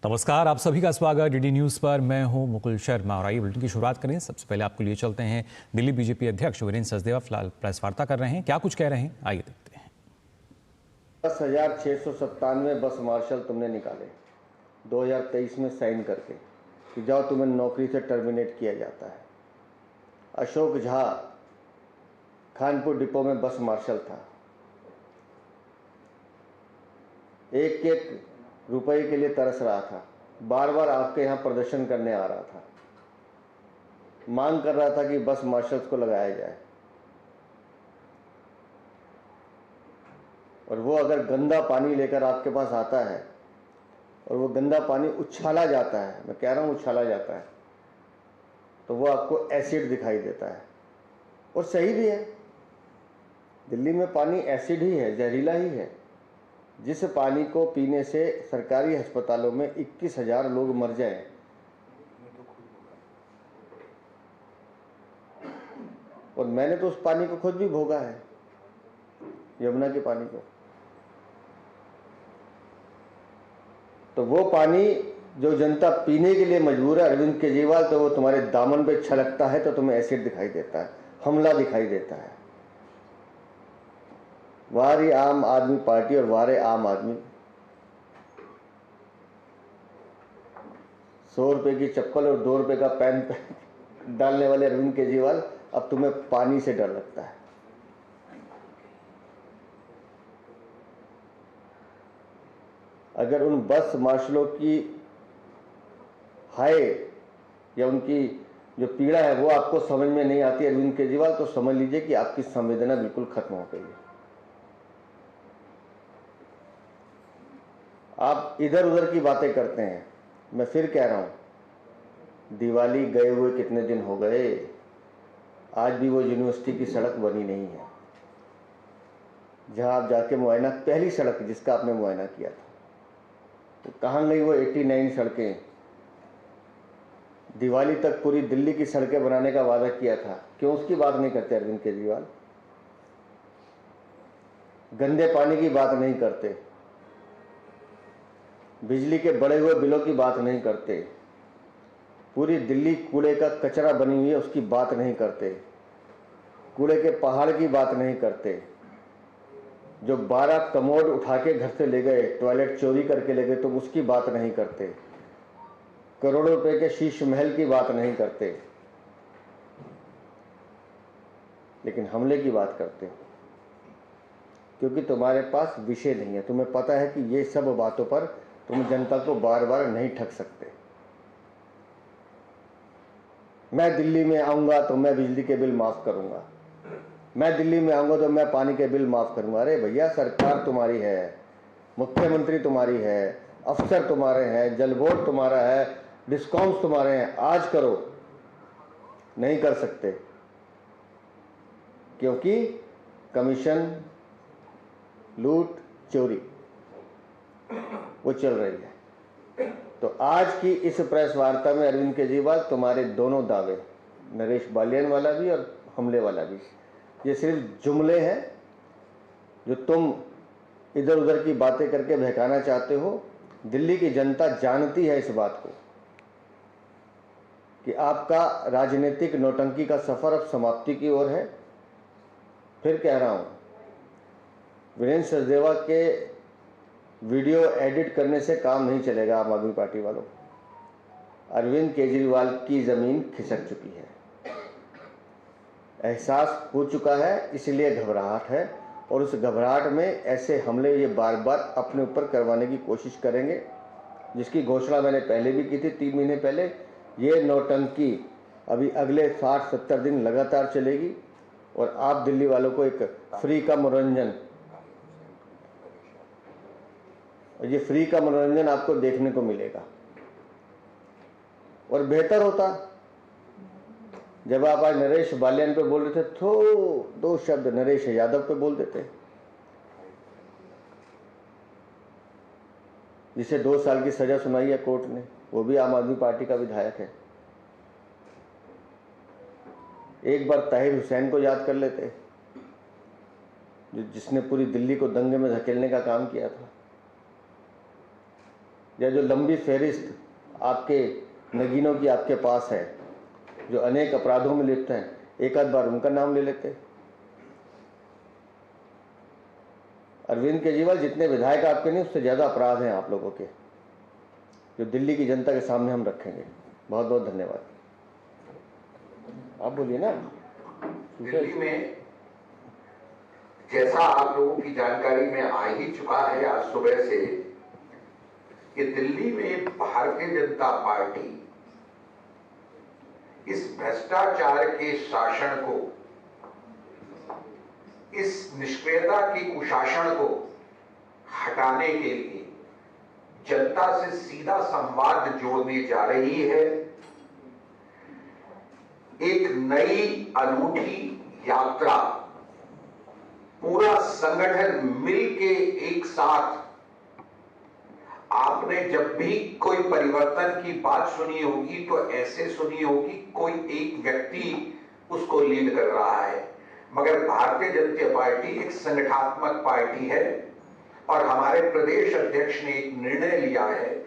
नमस्कार, आप सभी का स्वागत डीडी न्यूज़ पर। मैं हूं मुकुल शर्मा और आइए बुलेटिन की शुरुआत करें। सबसे पहले आपको लिए चलते हैं दिल्ली बीजेपी अध्यक्ष वीरेंद्र सचदेवा फिलहाल प्रेस वार्ता कर रहे हैं। क्या कुछ कह रहे हैं, आइए देखते हैं। 10,697 बस मार्शल तुमने निकाले 2023 में साइन करके कि जाओ तुम्हें नौकरी से टर्मिनेट किया जाता है। अशोक झा खानपुर डिपो में बस मार्शल था, एक एक रुपए के लिए तरस रहा था, बार बार आपके यहाँ प्रदर्शन करने आ रहा था, मांग कर रहा था कि बस मार्शल्स को लगाया जाए। और वो अगर गंदा पानी लेकर आपके पास आता है और वो गंदा पानी उछाला जाता है, मैं कह रहा हूँ उछाला जाता है, तो वो आपको एसिड दिखाई देता है। और सही भी है, दिल्ली में पानी एसिड ही है, जहरीला ही है। जिस पानी को पीने से सरकारी अस्पतालों में 21,000 लोग मर जाएं, और मैंने तो उस पानी को खुद भी भोगा है, यमुना के पानी को। तो वो पानी जो जनता पीने के लिए मजबूर है, अरविंद केजरीवाल, तो वो तुम्हारे दामन पे छलकता है तो तुम्हें एसिड दिखाई देता है, हमला दिखाई देता है। वारी आम आदमी पार्टी और वारे आम आदमी। 100 रुपए की चप्पल और 2 रुपए का पेन डालने वाले अरविंद केजरीवाल, अब तुम्हें पानी से डर लगता है। अगर उन बस मार्शलों की हाय या उनकी जो पीड़ा है वो आपको समझ में नहीं आती अरविंद केजरीवाल, तो समझ लीजिए कि आपकी संवेदना बिल्कुल खत्म हो गई है। आप इधर उधर की बातें करते हैं। मैं फिर कह रहा हूं, दिवाली गए हुए कितने दिन हो गए, आज भी वो यूनिवर्सिटी की सड़क बनी नहीं है जहां आप जाके मुआयना, पहली सड़क जिसका आपने मुआयना किया था, तो कहां गई वो 89 सड़कें? दिवाली तक पूरी दिल्ली की सड़कें बनाने का वादा किया था, क्यों उसकी बात नहीं करते अरविंद केजरीवाल? गंदे पानी की बात नहीं करते, बिजली के बढ़े हुए बिलों की बात नहीं करते, पूरी दिल्ली कूड़े का कचरा बनी हुई है उसकी बात नहीं करते, कूड़े के पहाड़ की बात नहीं करते, जो 12 कमोड उठा के घर से ले गए, टॉयलेट चोरी करके ले गए, तुम उसकी बात नहीं करते, करोड़ों रुपए के शीश महल की बात नहीं करते, लेकिन हमले की बात करते, क्योंकि तुम्हारे पास विषय नहीं है। तुम्हें पता है कि ये सब बातों पर तुम जनता को बार बार नहीं ठग सकते। मैं दिल्ली में आऊंगा तो मैं बिजली के बिल माफ करूंगा, मैं दिल्ली में आऊंगा तो मैं पानी के बिल माफ करूंगा। अरे भैया, सरकार तुम्हारी है, मुख्यमंत्री तुम्हारी है, अफसर तुम्हारे हैं, जल बोर्ड तुम्हारा है, डिस्कॉम्स तुम्हारे हैं, आज करो। नहीं कर सकते क्योंकि कमीशन, लूट, चोरी वो चल रही है। तो आज की इस प्रेस वार्ता में अरविंद केजरीवाल, तुम्हारे दोनों दावे, नरेश बालियान वाला भी और हमले वाला भी, ये सिर्फ जुमले हैं जो तुम इधर उधर की बातें करके बहकाना चाहते हो। दिल्ली की जनता जानती है इस बात को कि आपका राजनीतिक नौटंकी का सफर अब समाप्ति की ओर है। फिर कह रहा हूं, वीरेंद्र सचदेवा के वीडियो एडिट करने से काम नहीं चलेगा आम आदमी पार्टी वालों। अरविंद केजरीवाल की जमीन खिसक चुकी है, एहसास हो चुका है, इसलिए घबराहट है, और उस घबराहट में ऐसे हमले ये बार बार अपने ऊपर करवाने की कोशिश करेंगे, जिसकी घोषणा मैंने पहले भी की थी 3 महीने पहले। ये नौटंकी अभी अगले 60-70 दिन लगातार चलेगी और आप दिल्ली वालों को एक फ्री का मनोरंजन, और ये फ्री का मनोरंजन आपको देखने को मिलेगा। और बेहतर होता जब आप आज नरेश बालियान पे बोल रहे थे तो 2 शब्द नरेश यादव पे बोल देते, जिसे 2 साल की सजा सुनाई है कोर्ट ने, वो भी आम आदमी पार्टी का विधायक है। एक बार ताहिर हुसैन को याद कर लेते, जिसने पूरी दिल्ली को दंगे में धकेलने का काम किया था। या जो लंबी फहरिस्त आपके नगीनों की आपके पास है, जो अनेक अपराधों में लिप्त हैं, एक आध बार उनका नाम ले लेते। अरविंद केजरीवाल जितने विधायक आपके नहीं, उससे ज़्यादा अपराध हैं आप लोगों के, जो दिल्ली की जनता के सामने हम रखेंगे। बहुत बहुत धन्यवाद। आप बोलिए ना। दिल्ली में जैसा आप लोगों की जानकारी में आ ही चुका है आज सुबह से कि दिल्ली में भारतीय जनता पार्टी इस भ्रष्टाचार के शासन को, इस निष्क्रियता की कुशासन को हटाने के लिए जनता से सीधा संवाद जोड़ने जा रही है। एक नई अनूठी यात्रा, पूरा संगठन मिलके एक साथ। आपने जब भी कोई परिवर्तन की बात सुनी होगी तो ऐसे सुनी होगी कोई एक व्यक्ति उसको लीड कर रहा है, मगर भारतीय जनता पार्टी एक संगठनात्मक पार्टी है और हमारे प्रदेश अध्यक्ष ने एक निर्णय लिया है।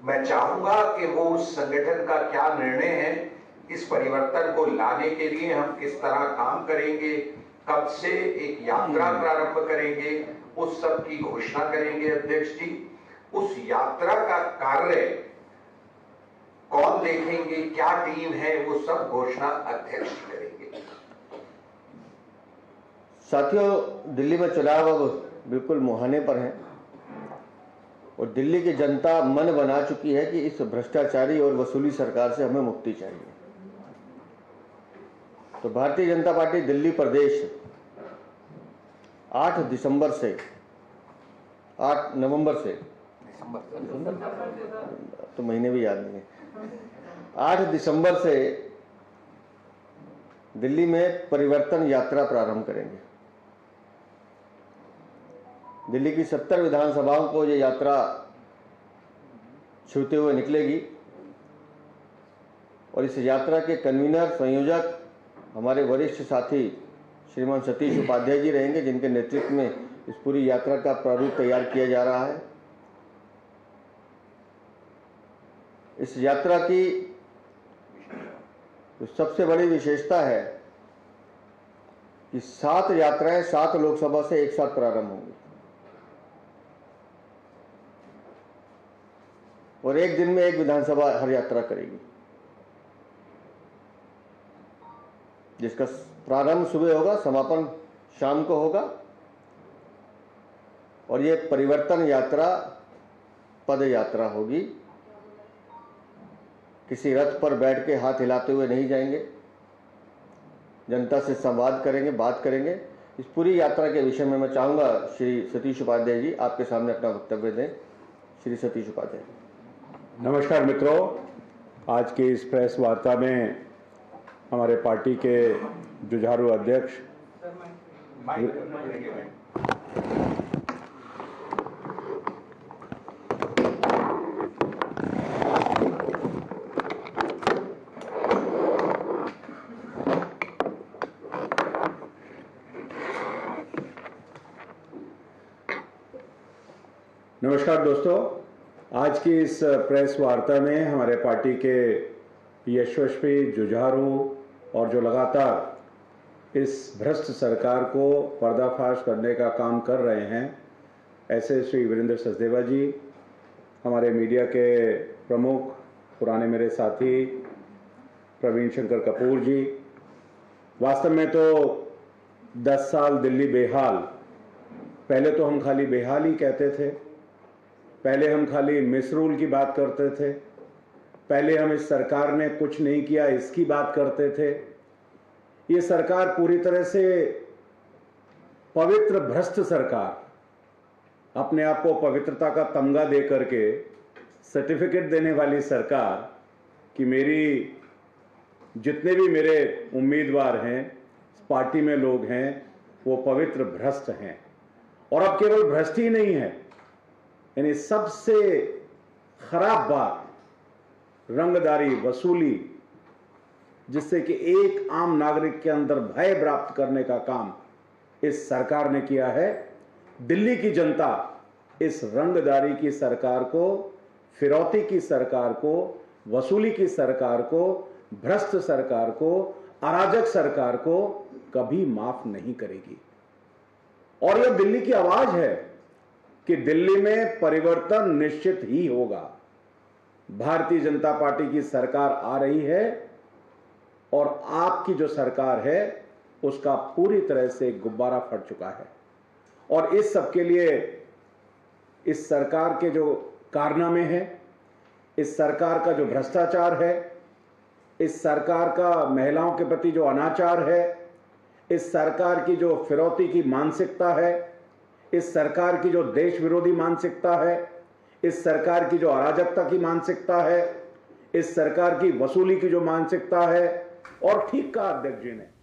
मैं चाहूंगा कि वो उस संगठन का क्या निर्णय है, इस परिवर्तन को लाने के लिए हम किस तरह काम करेंगे, कब से एक यात्रा प्रारंभ करेंगे, उस सब की घोषणा करेंगे अध्यक्ष जी। उस यात्रा का कार्य कौन देखेंगे, क्या टीम है, वो सब घोषणा अध्यक्ष करेंगे। साथियों, दिल्ली में चुनाव अब बिल्कुल मुहाने पर हैं और दिल्ली की जनता मन बना चुकी है कि इस भ्रष्टाचारी और वसूली सरकार से हमें मुक्ति चाहिए। तो भारतीय जनता पार्टी दिल्ली प्रदेश 8 दिसंबर से 8 नवंबर से तो महीने भी याद नहीं है, 8 दिसंबर से दिल्ली में परिवर्तन यात्रा प्रारंभ करेंगे। दिल्ली की 70 विधानसभाओं को ये यात्रा छूते हुए निकलेगी और इस यात्रा के कन्वीनर, संयोजक हमारे वरिष्ठ साथी श्रीमान सतीश उपाध्याय जी रहेंगे, जिनके नेतृत्व में इस पूरी यात्रा का प्रारूप तैयार किया जा रहा है। इस यात्रा की तो सबसे बड़ी विशेषता है कि 7 यात्राएं 7 लोकसभा से एक साथ प्रारंभ होंगी और एक दिन में एक विधानसभा हर यात्रा करेगी, जिसका प्रारंभ सुबह होगा, समापन शाम को होगा। और ये परिवर्तन यात्रा पद यात्रा होगी। किसी रथ पर बैठ के हाथ हिलाते हुए नहीं जाएंगे, जनता से संवाद करेंगे, बात करेंगे। इस पूरी यात्रा के विषय में मैं चाहूँगा श्री सतीश उपाध्याय जी आपके सामने अपना वक्तव्य दें। श्री सतीश उपाध्याय। नमस्कार मित्रों, आज की इस प्रेस वार्ता में हमारे पार्टी के जुझारू अध्यक्ष नमस्कार दोस्तों, आज की इस प्रेस वार्ता में हमारे पार्टी के यशस्वी, जुझारू और जो लगातार इस भ्रष्ट सरकार को पर्दाफाश करने का काम कर रहे हैं, ऐसे श्री वीरेंद्र सचदेवा जी, हमारे मीडिया के प्रमुख, पुराने मेरे साथी प्रवीण शंकर कपूर जी। वास्तव में तो 10 साल दिल्ली बेहाल, पहले तो हम खाली बेहाल ही कहते थे, पहले हम खाली मिसरूल की बात करते थे, पहले हम इस सरकार ने कुछ नहीं किया इसकी बात करते थे। ये सरकार पूरी तरह से पवित्र भ्रष्ट सरकार, अपने आप को पवित्रता का तमगा दे करके सर्टिफिकेट देने वाली सरकार कि मेरी जितने भी मेरे उम्मीदवार हैं, पार्टी में लोग हैं, वो पवित्र भ्रष्ट हैं। और अब केवल भ्रष्ट ही नहीं है, यानी सबसे खराब बात रंगदारी, वसूली, जिससे कि एक आम नागरिक के अंदर भय प्राप्त करने का काम इस सरकार ने किया है। दिल्ली की जनता इस रंगदारी की सरकार को फिरौती की सरकार को, वसूली की सरकार को, भ्रष्ट सरकार को, अराजक सरकार को कभी माफ नहीं करेगी। और यह दिल्ली की आवाज है कि दिल्ली में परिवर्तन निश्चित ही होगा। भारतीय जनता पार्टी की सरकार आ रही है और आपकी जो सरकार है उसका पूरी तरह से गुब्बारा फट चुका है। और इस सब के लिए इस सरकार के जो कारनामे हैं, इस सरकार का जो भ्रष्टाचार है, इस सरकार का महिलाओं के प्रति जो अनाचार है, इस सरकार की जो फिरौती की मानसिकता है, इस सरकार की जो देश विरोधी मानसिकता है, इस सरकार की जो अराजकता की मानसिकता है, इस सरकार की वसूली की जो मानसिकता है, और ठीक कहा अध्यक्ष जी ने।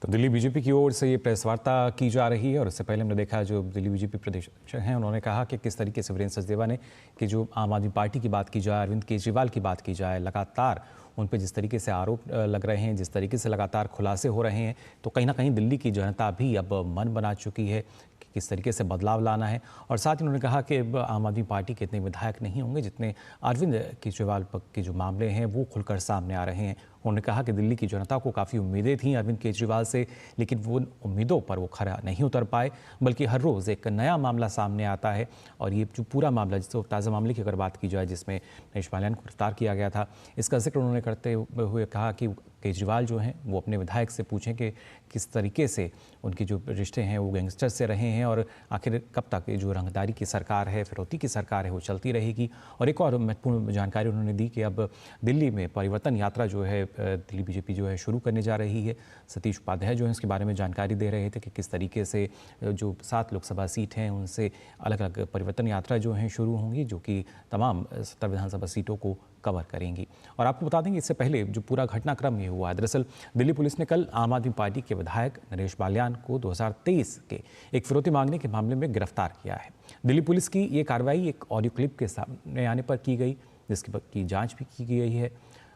तो दिल्ली बीजेपी की ओर से ये प्रेस वार्ता की जा रही है और इससे पहले हमने देखा जो दिल्ली बीजेपी प्रदेश अध्यक्ष हैं उन्होंने कहा कि किस तरीके से वीरेंद्र सचदेवा ने कि जो आम आदमी पार्टी की बात की जाए, अरविंद केजरीवाल की बात की जाए, लगातार उन पर जिस तरीके से आरोप लग रहे हैं, जिस तरीके से लगातार खुलासे हो रहे हैं, तो कहीं ना कहीं दिल्ली की जनता भी अब मन बना चुकी है कि किस तरीके से बदलाव लाना है। और साथ ही उन्होंने कहा कि आम आदमी पार्टी के इतने विधायक नहीं होंगे जितने अरविंद केजरीवाल के जो मामले हैं वो खुलकर सामने आ रहे हैं। उन्होंने कहा कि दिल्ली की जनता को काफ़ी उम्मीदें थीं अरविंद केजरीवाल से, लेकिन वो उम्मीदों पर वो खरा नहीं उतर पाए, बल्कि हर रोज़ एक नया मामला सामने आता है। और ये जो पूरा मामला, जिसको ताज़ा मामले की अगर बात की जाए जिसमें नरेश बालियान को गिरफ्तार किया गया था, इसका जिक्र उन्होंने करते हुए कहा कि केजरीवाल जो हैं वो अपने विधायक से पूछें कि किस तरीके से उनके जो रिश्ते हैं वो गैंगस्टर से रहे हैं और आखिर कब तक ये जो रंगदारी की सरकार है, फिरौती की सरकार है, वो चलती रहेगी। और एक और महत्वपूर्ण जानकारी उन्होंने दी कि अब दिल्ली में परिवर्तन यात्रा जो है दिल्ली बीजेपी जो है शुरू करने जा रही है। सतीश उपाध्याय जो है इसके बारे में जानकारी दे रहे थे कि किस तरीके से जो 7 लोकसभा सीट हैं उनसे अलग अलग परिवर्तन यात्रा जो हैं शुरू होंगी, जो कि तमाम 70 विधानसभा सीटों को कवर करेंगी। और आपको बता देंगे इससे पहले जो पूरा घटनाक्रम ये हुआ है, दरअसल दिल्ली पुलिस ने कल आम आदमी पार्टी के विधायक नरेश बालियान को 2023 के एक फिरौती मांगने के मामले में गिरफ्तार किया है। दिल्ली पुलिस की ये कार्रवाई एक ऑडियो क्लिप के सामने आने पर की गई, जिसकी जांच भी की गई है।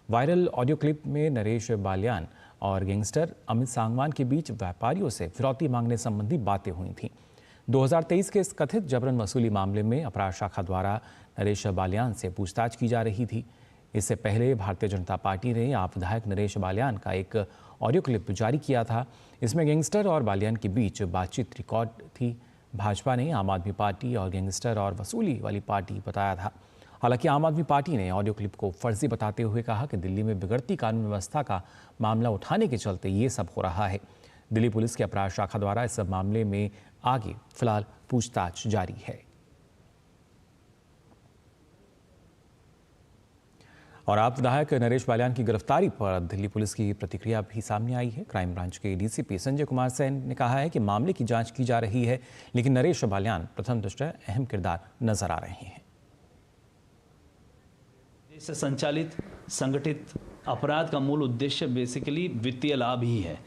वायरल ऑडियो क्लिप में नरेश बालियान और गैंगस्टर अमित सांगवान के बीच व्यापारियों से फिरौती मांगने संबंधी बातें हुई थीं। 2023 के इस कथित जबरन वसूली मामले में अपराध शाखा द्वारा नरेश बालियान से पूछताछ की जा रही थी। इससे पहले भारतीय जनता पार्टी ने आप विधायक नरेश बालियान का एक ऑडियो क्लिप जारी किया था। इसमें गैंगस्टर और बालियान के बीच बातचीत रिकॉर्ड थी। भाजपा ने आम आदमी पार्टी और गैंगस्टर और वसूली वाली पार्टी बताया था। हालांकि आम आदमी पार्टी ने ऑडियो क्लिप को फर्जी बताते हुए कहा कि दिल्ली में बिगड़ती कानून व्यवस्था का मामला उठाने के चलते ये सब हो रहा है। दिल्ली पुलिस की अपराध शाखा द्वारा इस मामले में आगे फिलहाल पूछताछ जारी है। और आप विधायक नरेश बालियान की गिरफ्तारी पर दिल्ली पुलिस की प्रतिक्रिया भी सामने आई है। क्राइम ब्रांच के डीसीपी संजय कुमार सेन ने कहा है कि मामले की जांच की जा रही है, लेकिन नरेश बालियान प्रथम दृष्टया अहम किरदार नजर आ रहे हैं। देश से संचालित संगठित अपराध का मूल उद्देश्य बेसिकली वित्तीय लाभ ही है।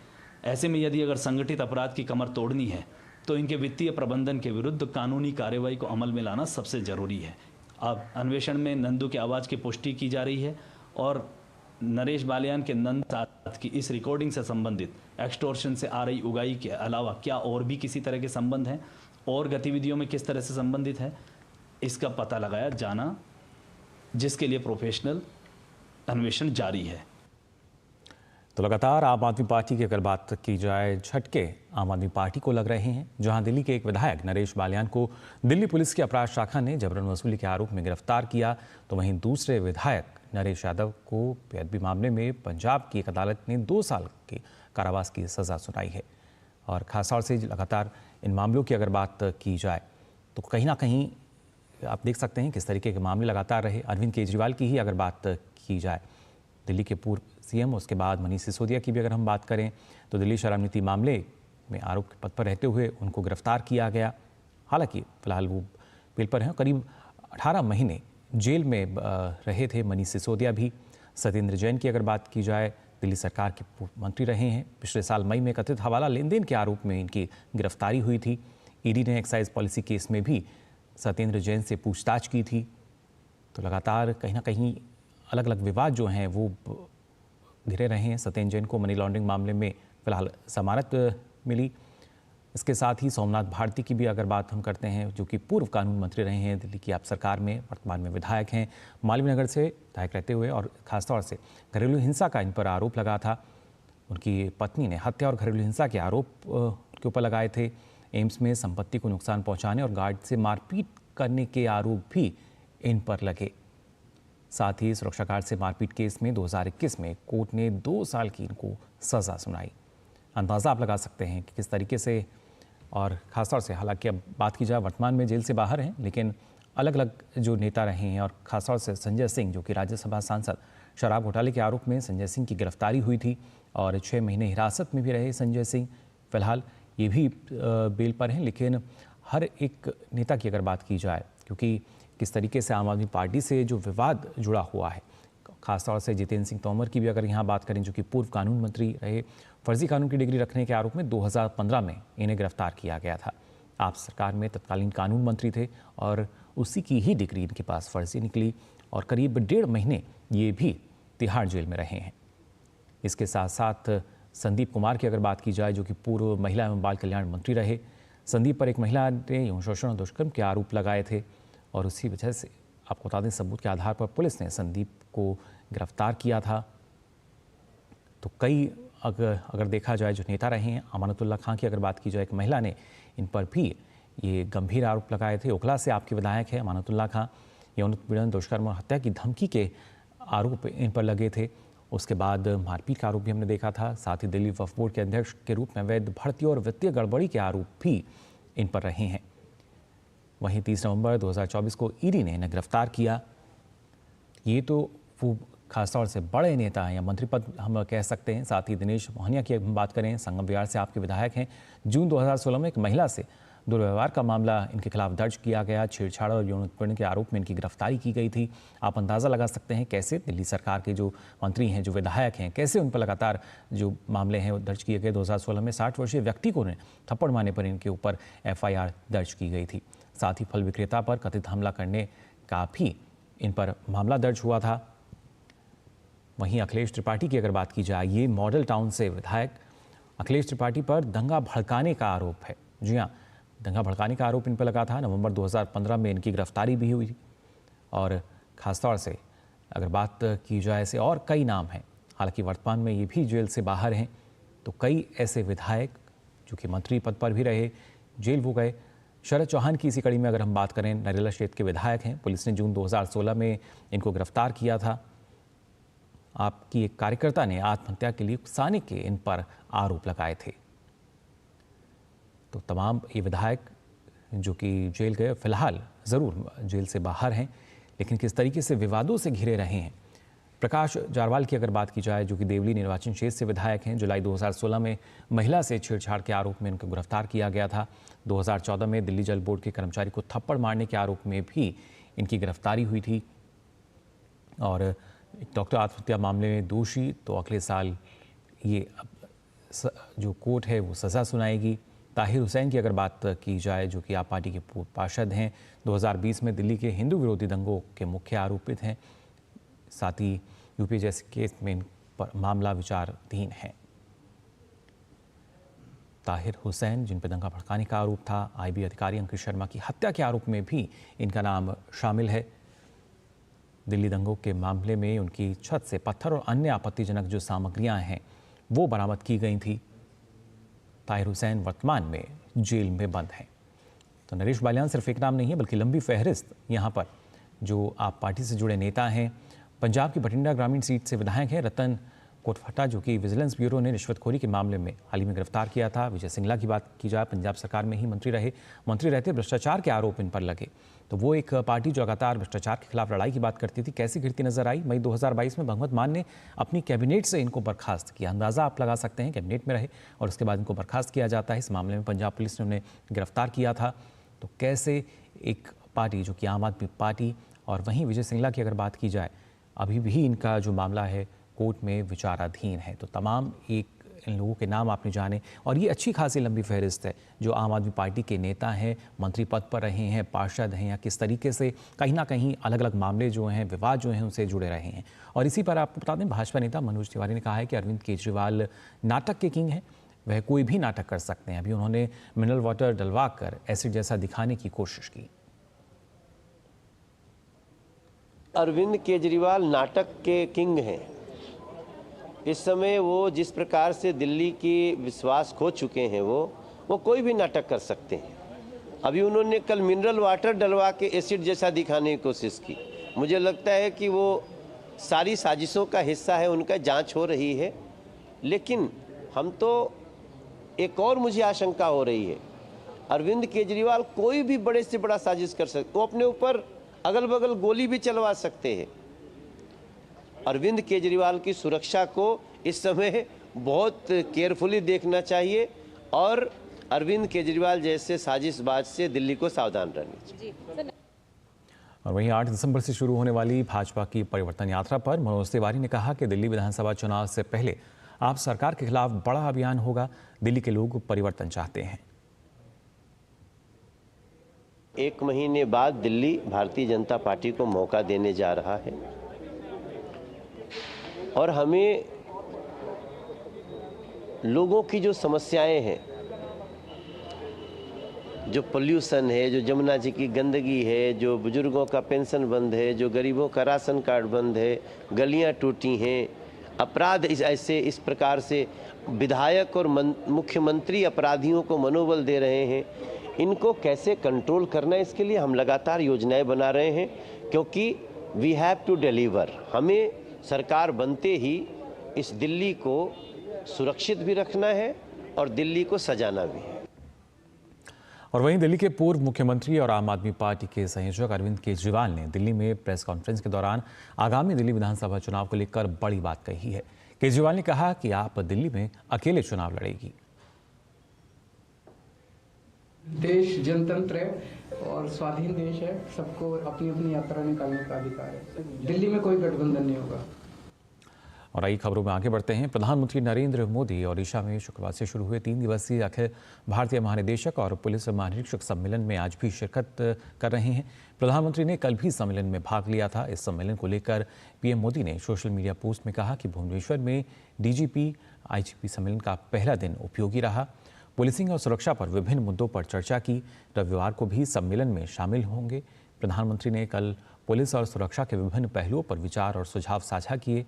ऐसे में यदि अगर संगठित अपराध की कमर तोड़नी है तो इनके वित्तीय प्रबंधन के विरुद्ध कानूनी कार्रवाई को अमल में लाना सबसे ज़रूरी है। अब अन्वेषण में नंदू की आवाज़ की पुष्टि की जा रही है और नरेश बालियान के नंद साथ की इस रिकॉर्डिंग से संबंधित एक्सटॉर्शन से आ रही उगाही के अलावा क्या और भी किसी तरह के संबंध हैं और गतिविधियों में किस तरह से संबंधित है, इसका पता लगाया जाना, जिसके लिए प्रोफेशनल अन्वेषण जारी है। तो लगातार आम आदमी पार्टी की अगर बात की जाए, झटके आम आदमी पार्टी को लग रहे हैं। जहां दिल्ली के एक विधायक नरेश बालियान को दिल्ली पुलिस की अपराध शाखा ने जबरन वसूली के आरोप में गिरफ्तार किया, तो वहीं दूसरे विधायक नरेश यादव को बेअदबी मामले में पंजाब की एक अदालत ने 2 साल के कारावास की सजा सुनाई है। और खासतौर से लगातार इन मामलों की अगर बात की जाए तो कहीं ना कहीं आप देख सकते हैं किस तरीके के मामले लगातार रहे। अरविंद केजरीवाल की ही अगर बात की जाए, दिल्ली के पूर्व सीएम, उसके बाद मनीष सिसोदिया की भी अगर हम बात करें तो दिल्ली शराब नीति मामले में आरोप के पद पर रहते हुए उनको गिरफ्तार किया गया। हालांकि फिलहाल वो बेल पर हैं। करीब 18 महीने जेल में रहे थे मनीष सिसोदिया भी। सत्येंद्र जैन की अगर बात की जाए, दिल्ली सरकार के पूर्व मंत्री रहे हैं। पिछले साल मई में कथित हवाला लेन देन के आरोप में इनकी गिरफ्तारी हुई थी। ईडी ने एक्साइज पॉलिसी केस में भी सत्येंद्र जैन से पूछताछ की थी। तो लगातार कहीं ना कहीं अलग अलग विवाद जो हैं वो घिरे रहे हैं। सत्येंद्र जैन को मनी लॉन्ड्रिंग मामले में फिलहाल जमानत मिली। इसके साथ ही सोमनाथ भारती की भी अगर बात हम करते हैं, जो कि पूर्व कानून मंत्री रहे हैं दिल्ली की आप सरकार में, वर्तमान में विधायक हैं, मालवीय नगर से विधायक रहते हुए, और खासतौर से घरेलू हिंसा का इन पर आरोप लगा था। उनकी पत्नी ने हत्या और घरेलू हिंसा के आरोप के ऊपर लगाए थे। एम्स में संपत्ति को नुकसान पहुंचाने और गार्ड से मारपीट करने के आरोप भी इन पर लगे। साथ ही सुरक्षा गार्ड से मारपीट केस में 2021 में कोर्ट ने 2 साल की इनको सज़ा सुनाई। अंदाज़ा आप लगा सकते हैं कि किस तरीके से, और ख़ासतौर से हालांकि अब बात की जाए वर्तमान में जेल से बाहर हैं, लेकिन अलग अलग जो नेता रहे हैं, और ख़ासतौर से संजय सिंह जो कि राज्यसभा सांसद, शराब घोटाले के आरोप में संजय सिंह की गिरफ्तारी हुई थी और 6 महीने हिरासत में भी रहे संजय सिंह। फिलहाल ये भी बेल पर हैं, लेकिन हर एक नेता की अगर बात की जाए, क्योंकि किस तरीके से आम आदमी पार्टी से जो विवाद जुड़ा हुआ है, खासतौर से जितेंद्र सिंह तोमर की भी अगर यहाँ बात करें, जो कि पूर्व कानून मंत्री रहे, फर्जी कानून की डिग्री रखने के आरोप में 2015 में इन्हें गिरफ्तार किया गया था। आप सरकार में तत्कालीन कानून मंत्री थे और उसी की ही डिग्री इनके पास फर्जी निकली और करीब 1.5 महीने ये भी तिहाड़ जेल में रहे हैं। इसके साथ साथ संदीप कुमार की अगर बात की जाए, जो कि पूर्व महिला एवं बाल कल्याण मंत्री रहे, संदीप पर एक महिला ने यौन शोषण और दुष्कर्म के आरोप लगाए थे और उसी वजह से आपको बता दें, सबूत के आधार पर पुलिस ने संदीप को गिरफ्तार किया था। तो कई अगर देखा जाए जो नेता रहे हैं, अमानतुल्लाह खां की अगर बात की जाए, एक महिला ने इन पर भी ये गंभीर आरोप लगाए थे। ओखला से आपके विधायक है अमानतुल्लाह खां, यौन उत्पीड़न, दुष्कर्म और हत्या की धमकी के आरोप इन पर लगे थे। उसके बाद मारपीट का आरोप भी हमने देखा था। साथ ही दिल्ली वक्फ बोर्ड के अध्यक्ष के रूप में अवैध भर्ती और वित्तीय गड़बड़ी के आरोप भी इन पर रहे हैं। वहीं 30 नवंबर 2024 को ईडी ने इन्हें गिरफ्तार किया। ये तो वो खासतौर से बड़े नेता हैं या मंत्री पद हम कह सकते हैं। साथ ही दिनेश मोहनिया की हम बात करें, संगम विहार से आपके विधायक हैं। जून 2016 में एक महिला से दुर्व्यवहार का मामला इनके खिलाफ दर्ज किया गया। छेड़छाड़ और यौन उत्पीड़न के आरोप में इनकी गिरफ्तारी की गई थी। आप अंदाज़ा लगा सकते हैं कैसे दिल्ली सरकार के जो मंत्री हैं, जो विधायक हैं, कैसे उन पर लगातार जो मामले हैं वो दर्ज किए गए। 2016 में 60 वर्षीय व्यक्ति को थप्पड़ मारने पर इनके ऊपर FIR दर्ज की गई थी। साथ ही फल विक्रेता पर कथित हमला करने का भी इन पर मामला दर्ज हुआ था। वहीं अखिलेश त्रिपाठी की अगर बात की जाए, ये मॉडल टाउन से विधायक अखिलेश त्रिपाठी पर दंगा भड़काने का आरोप है। जी हाँ, दंगा भड़काने का आरोप इन पर लगा था। नवंबर 2015 में इनकी गिरफ्तारी भी हुई थी। और ख़ासतौर से अगर बात की जाए, ऐसे और कई नाम हैं, हालांकि वर्तमान में ये भी जेल से बाहर हैं। तो कई ऐसे विधायक जो कि मंत्री पद पर भी रहे, जेल वो गए। शरद चौहान की इसी कड़ी में अगर हम बात करें, नरेला क्षेत्र के विधायक हैं। पुलिस ने जून 2016 में इनको गिरफ्तार किया था। आपकी एक कार्यकर्ता ने आत्महत्या के लिए उकसाने के इन पर आरोप लगाए थे। तो तमाम ये विधायक जो कि जेल गए, फिलहाल ज़रूर जेल से बाहर हैं, लेकिन किस तरीके से विवादों से घिरे रहे हैं। प्रकाश जारवाल की अगर बात की जाए, जो कि देवली निर्वाचन क्षेत्र से विधायक हैं, जुलाई 2016 में महिला से छेड़छाड़ के आरोप में इनको गिरफ्तार किया गया था। 2014 में दिल्ली जल बोर्ड के कर्मचारी को थप्पड़ मारने के आरोप में भी इनकी गिरफ्तारी हुई थी। और डॉक्टर आत्महत्या मामले में दोषी तो अगले साल ये जो कोर्ट है वो सज़ा सुनाएगी। ताहिर हुसैन की अगर बात की जाए, जो कि आप पार्टी के पूर्व पार्षद हैं, 2020 में दिल्ली के हिंदू विरोधी दंगों के मुख्य आरोपित हैं। साथ ही यूपी जैसे केस में इन पर मामला विचाराधीन है। ताहिर हुसैन, जिन पर दंगा भड़काने का आरोप था, IB अधिकारी अंकित शर्मा की हत्या के आरोप में भी इनका नाम शामिल है। दिल्ली दंगों के मामले में उनकी छत से पत्थर और अन्य आपत्तिजनक जो सामग्रियां हैं वो बरामद की गई थी। ताहिर हुसैन वर्तमान में जेल में बंद हैं। तो नरेश बालियान सिर्फ एक नाम नहीं है, बल्कि लंबी फहरिस्त यहाँ पर जो आप पार्टी से जुड़े नेता हैं। पंजाब की बठिंडा ग्रामीण सीट से विधायक हैं रतन कोटफटा, जो कि विजिलेंस ब्यूरो ने रिश्वतखोरी के मामले में हाल ही में गिरफ्तार किया था। विजय सिंगला की बात की जाए, पंजाब सरकार में ही मंत्री रहे, मंत्री रहते भ्रष्टाचार के आरोप इन पर लगे। तो वो एक पार्टी जो लगातार भ्रष्टाचार के खिलाफ लड़ाई की बात करती थी, कैसी गिरती नजर आई। मई 2022 में भगवंत मान ने अपनी कैबिनेट से इनको बर्खास्त किया। अंदाज़ा आप लगा सकते हैं, कैबिनेट में रहे और उसके बाद इनको बर्खास्त किया जाता है। इस मामले में पंजाब पुलिस ने उन्हें गिरफ्तार किया था। तो कैसे एक पार्टी जो कि आम आदमी पार्टी, और वहीं विजय सिंगला की अगर बात की जाए, अभी भी इनका जो मामला है कोर्ट में विचाराधीन है। तो तमाम एक इन लोगों के नाम आपने जाने, और ये अच्छी खासी लंबी फहरिस्त है जो आम आदमी पार्टी के नेता हैं, मंत्री पद पर रहे हैं, पार्षद हैं, या किस तरीके से कहीं ना कहीं अलग अलग मामले जो हैं, विवाद जो हैं, उनसे जुड़े रहे हैं। और इसी पर आपको बता दें, भाजपा नेता मनोज तिवारी ने कहा है कि अरविंद केजरीवाल नाटक के किंग हैं। वह कोई भी नाटक कर सकते हैं। अभी उन्होंने मिनरल वाटर डलवा कर एसिड जैसा दिखाने की कोशिश की। अरविंद केजरीवाल नाटक के किंग हैं। इस समय वो जिस प्रकार से दिल्ली की विश्वास खो चुके हैं, वो कोई भी नाटक कर सकते हैं। अभी उन्होंने कल मिनरल वाटर डलवा के एसिड जैसा दिखाने की कोशिश की। मुझे लगता है कि वो सारी साजिशों का हिस्सा है, उनका जांच हो रही है। लेकिन हम तो एक और मुझे आशंका हो रही है, अरविंद केजरीवाल कोई भी बड़े से बड़ा साजिश कर सकते, वो अपने ऊपर अगल बगल गोली भी चलवा सकते हैं। अरविंद केजरीवाल की सुरक्षा को इस समय बहुत केयरफुली देखना चाहिए और अरविंद केजरीवाल जैसे साजिशबाज से दिल्ली को सावधान रहना चाहिए। और वहीं 8 दिसंबर से शुरू होने वाली भाजपा की परिवर्तन यात्रा पर मनोज तिवारी ने कहा कि दिल्ली विधानसभा चुनाव से पहले आप सरकार के खिलाफ बड़ा अभियान होगा। दिल्ली के लोग परिवर्तन चाहते हैं। 1 महीने बाद दिल्ली भारतीय जनता पार्टी को मौका देने जा रहा है और हमें लोगों की जो समस्याएं हैं, जो पोल्यूशन है, जो जमुना जी की गंदगी है, जो बुजुर्गों का पेंशन बंद है, जो गरीबों का राशन कार्ड बंद है, गलियां टूटी हैं, अपराध इस प्रकार से विधायक और मुख्यमंत्री अपराधियों को मनोबल दे रहे हैं, इनको कैसे कंट्रोल करना है, इसके लिए हम लगातार योजनाएं बना रहे हैं। क्योंकि वी हैव टू डिलीवर। हमें सरकार बनते ही इस दिल्ली को सुरक्षित भी रखना है और दिल्ली को सजाना भी है। और वहीं दिल्ली के पूर्व मुख्यमंत्री और आम आदमी पार्टी के संयोजक अरविंद केजरीवाल ने दिल्ली में प्रेस कॉन्फ्रेंस के दौरान आगामी दिल्ली विधानसभा चुनाव को लेकर बड़ी बात कही है। केजरीवाल ने कहा कि आप दिल्ली में अकेले चुनाव लड़ेगी। देश जनतंत्र है और स्वाधीन देश है, सबको अपनी अपनी यात्रा निकालने का अधिकार है। दिल्ली में कोई गठबंधन नहीं होगा। और आई खबरों में आगे बढ़ते हैं। प्रधानमंत्री नरेंद्र मोदी ओडिशा में शुक्रवार से शुरू हुए 3 दिवसीय अखिल भारतीय महानिदेशक और पुलिस महानिरीक्षक सम्मेलन में आज भी शिरकत कर रहे हैं। प्रधानमंत्री ने कल भी सम्मेलन में भाग लिया था। इस सम्मेलन को लेकर पीएम मोदी ने सोशल मीडिया पोस्ट में कहा कि भुवनेश्वर में डीजीपी आईजीपी सम्मेलन का पहला दिन उपयोगी रहा। पुलिसिंग और सुरक्षा पर विभिन्न मुद्दों पर चर्चा की। रविवार को भी सम्मेलन में शामिल होंगे। प्रधानमंत्री ने कल पुलिस और सुरक्षा के विभिन्न पहलुओं पर विचार और सुझाव साझा किए।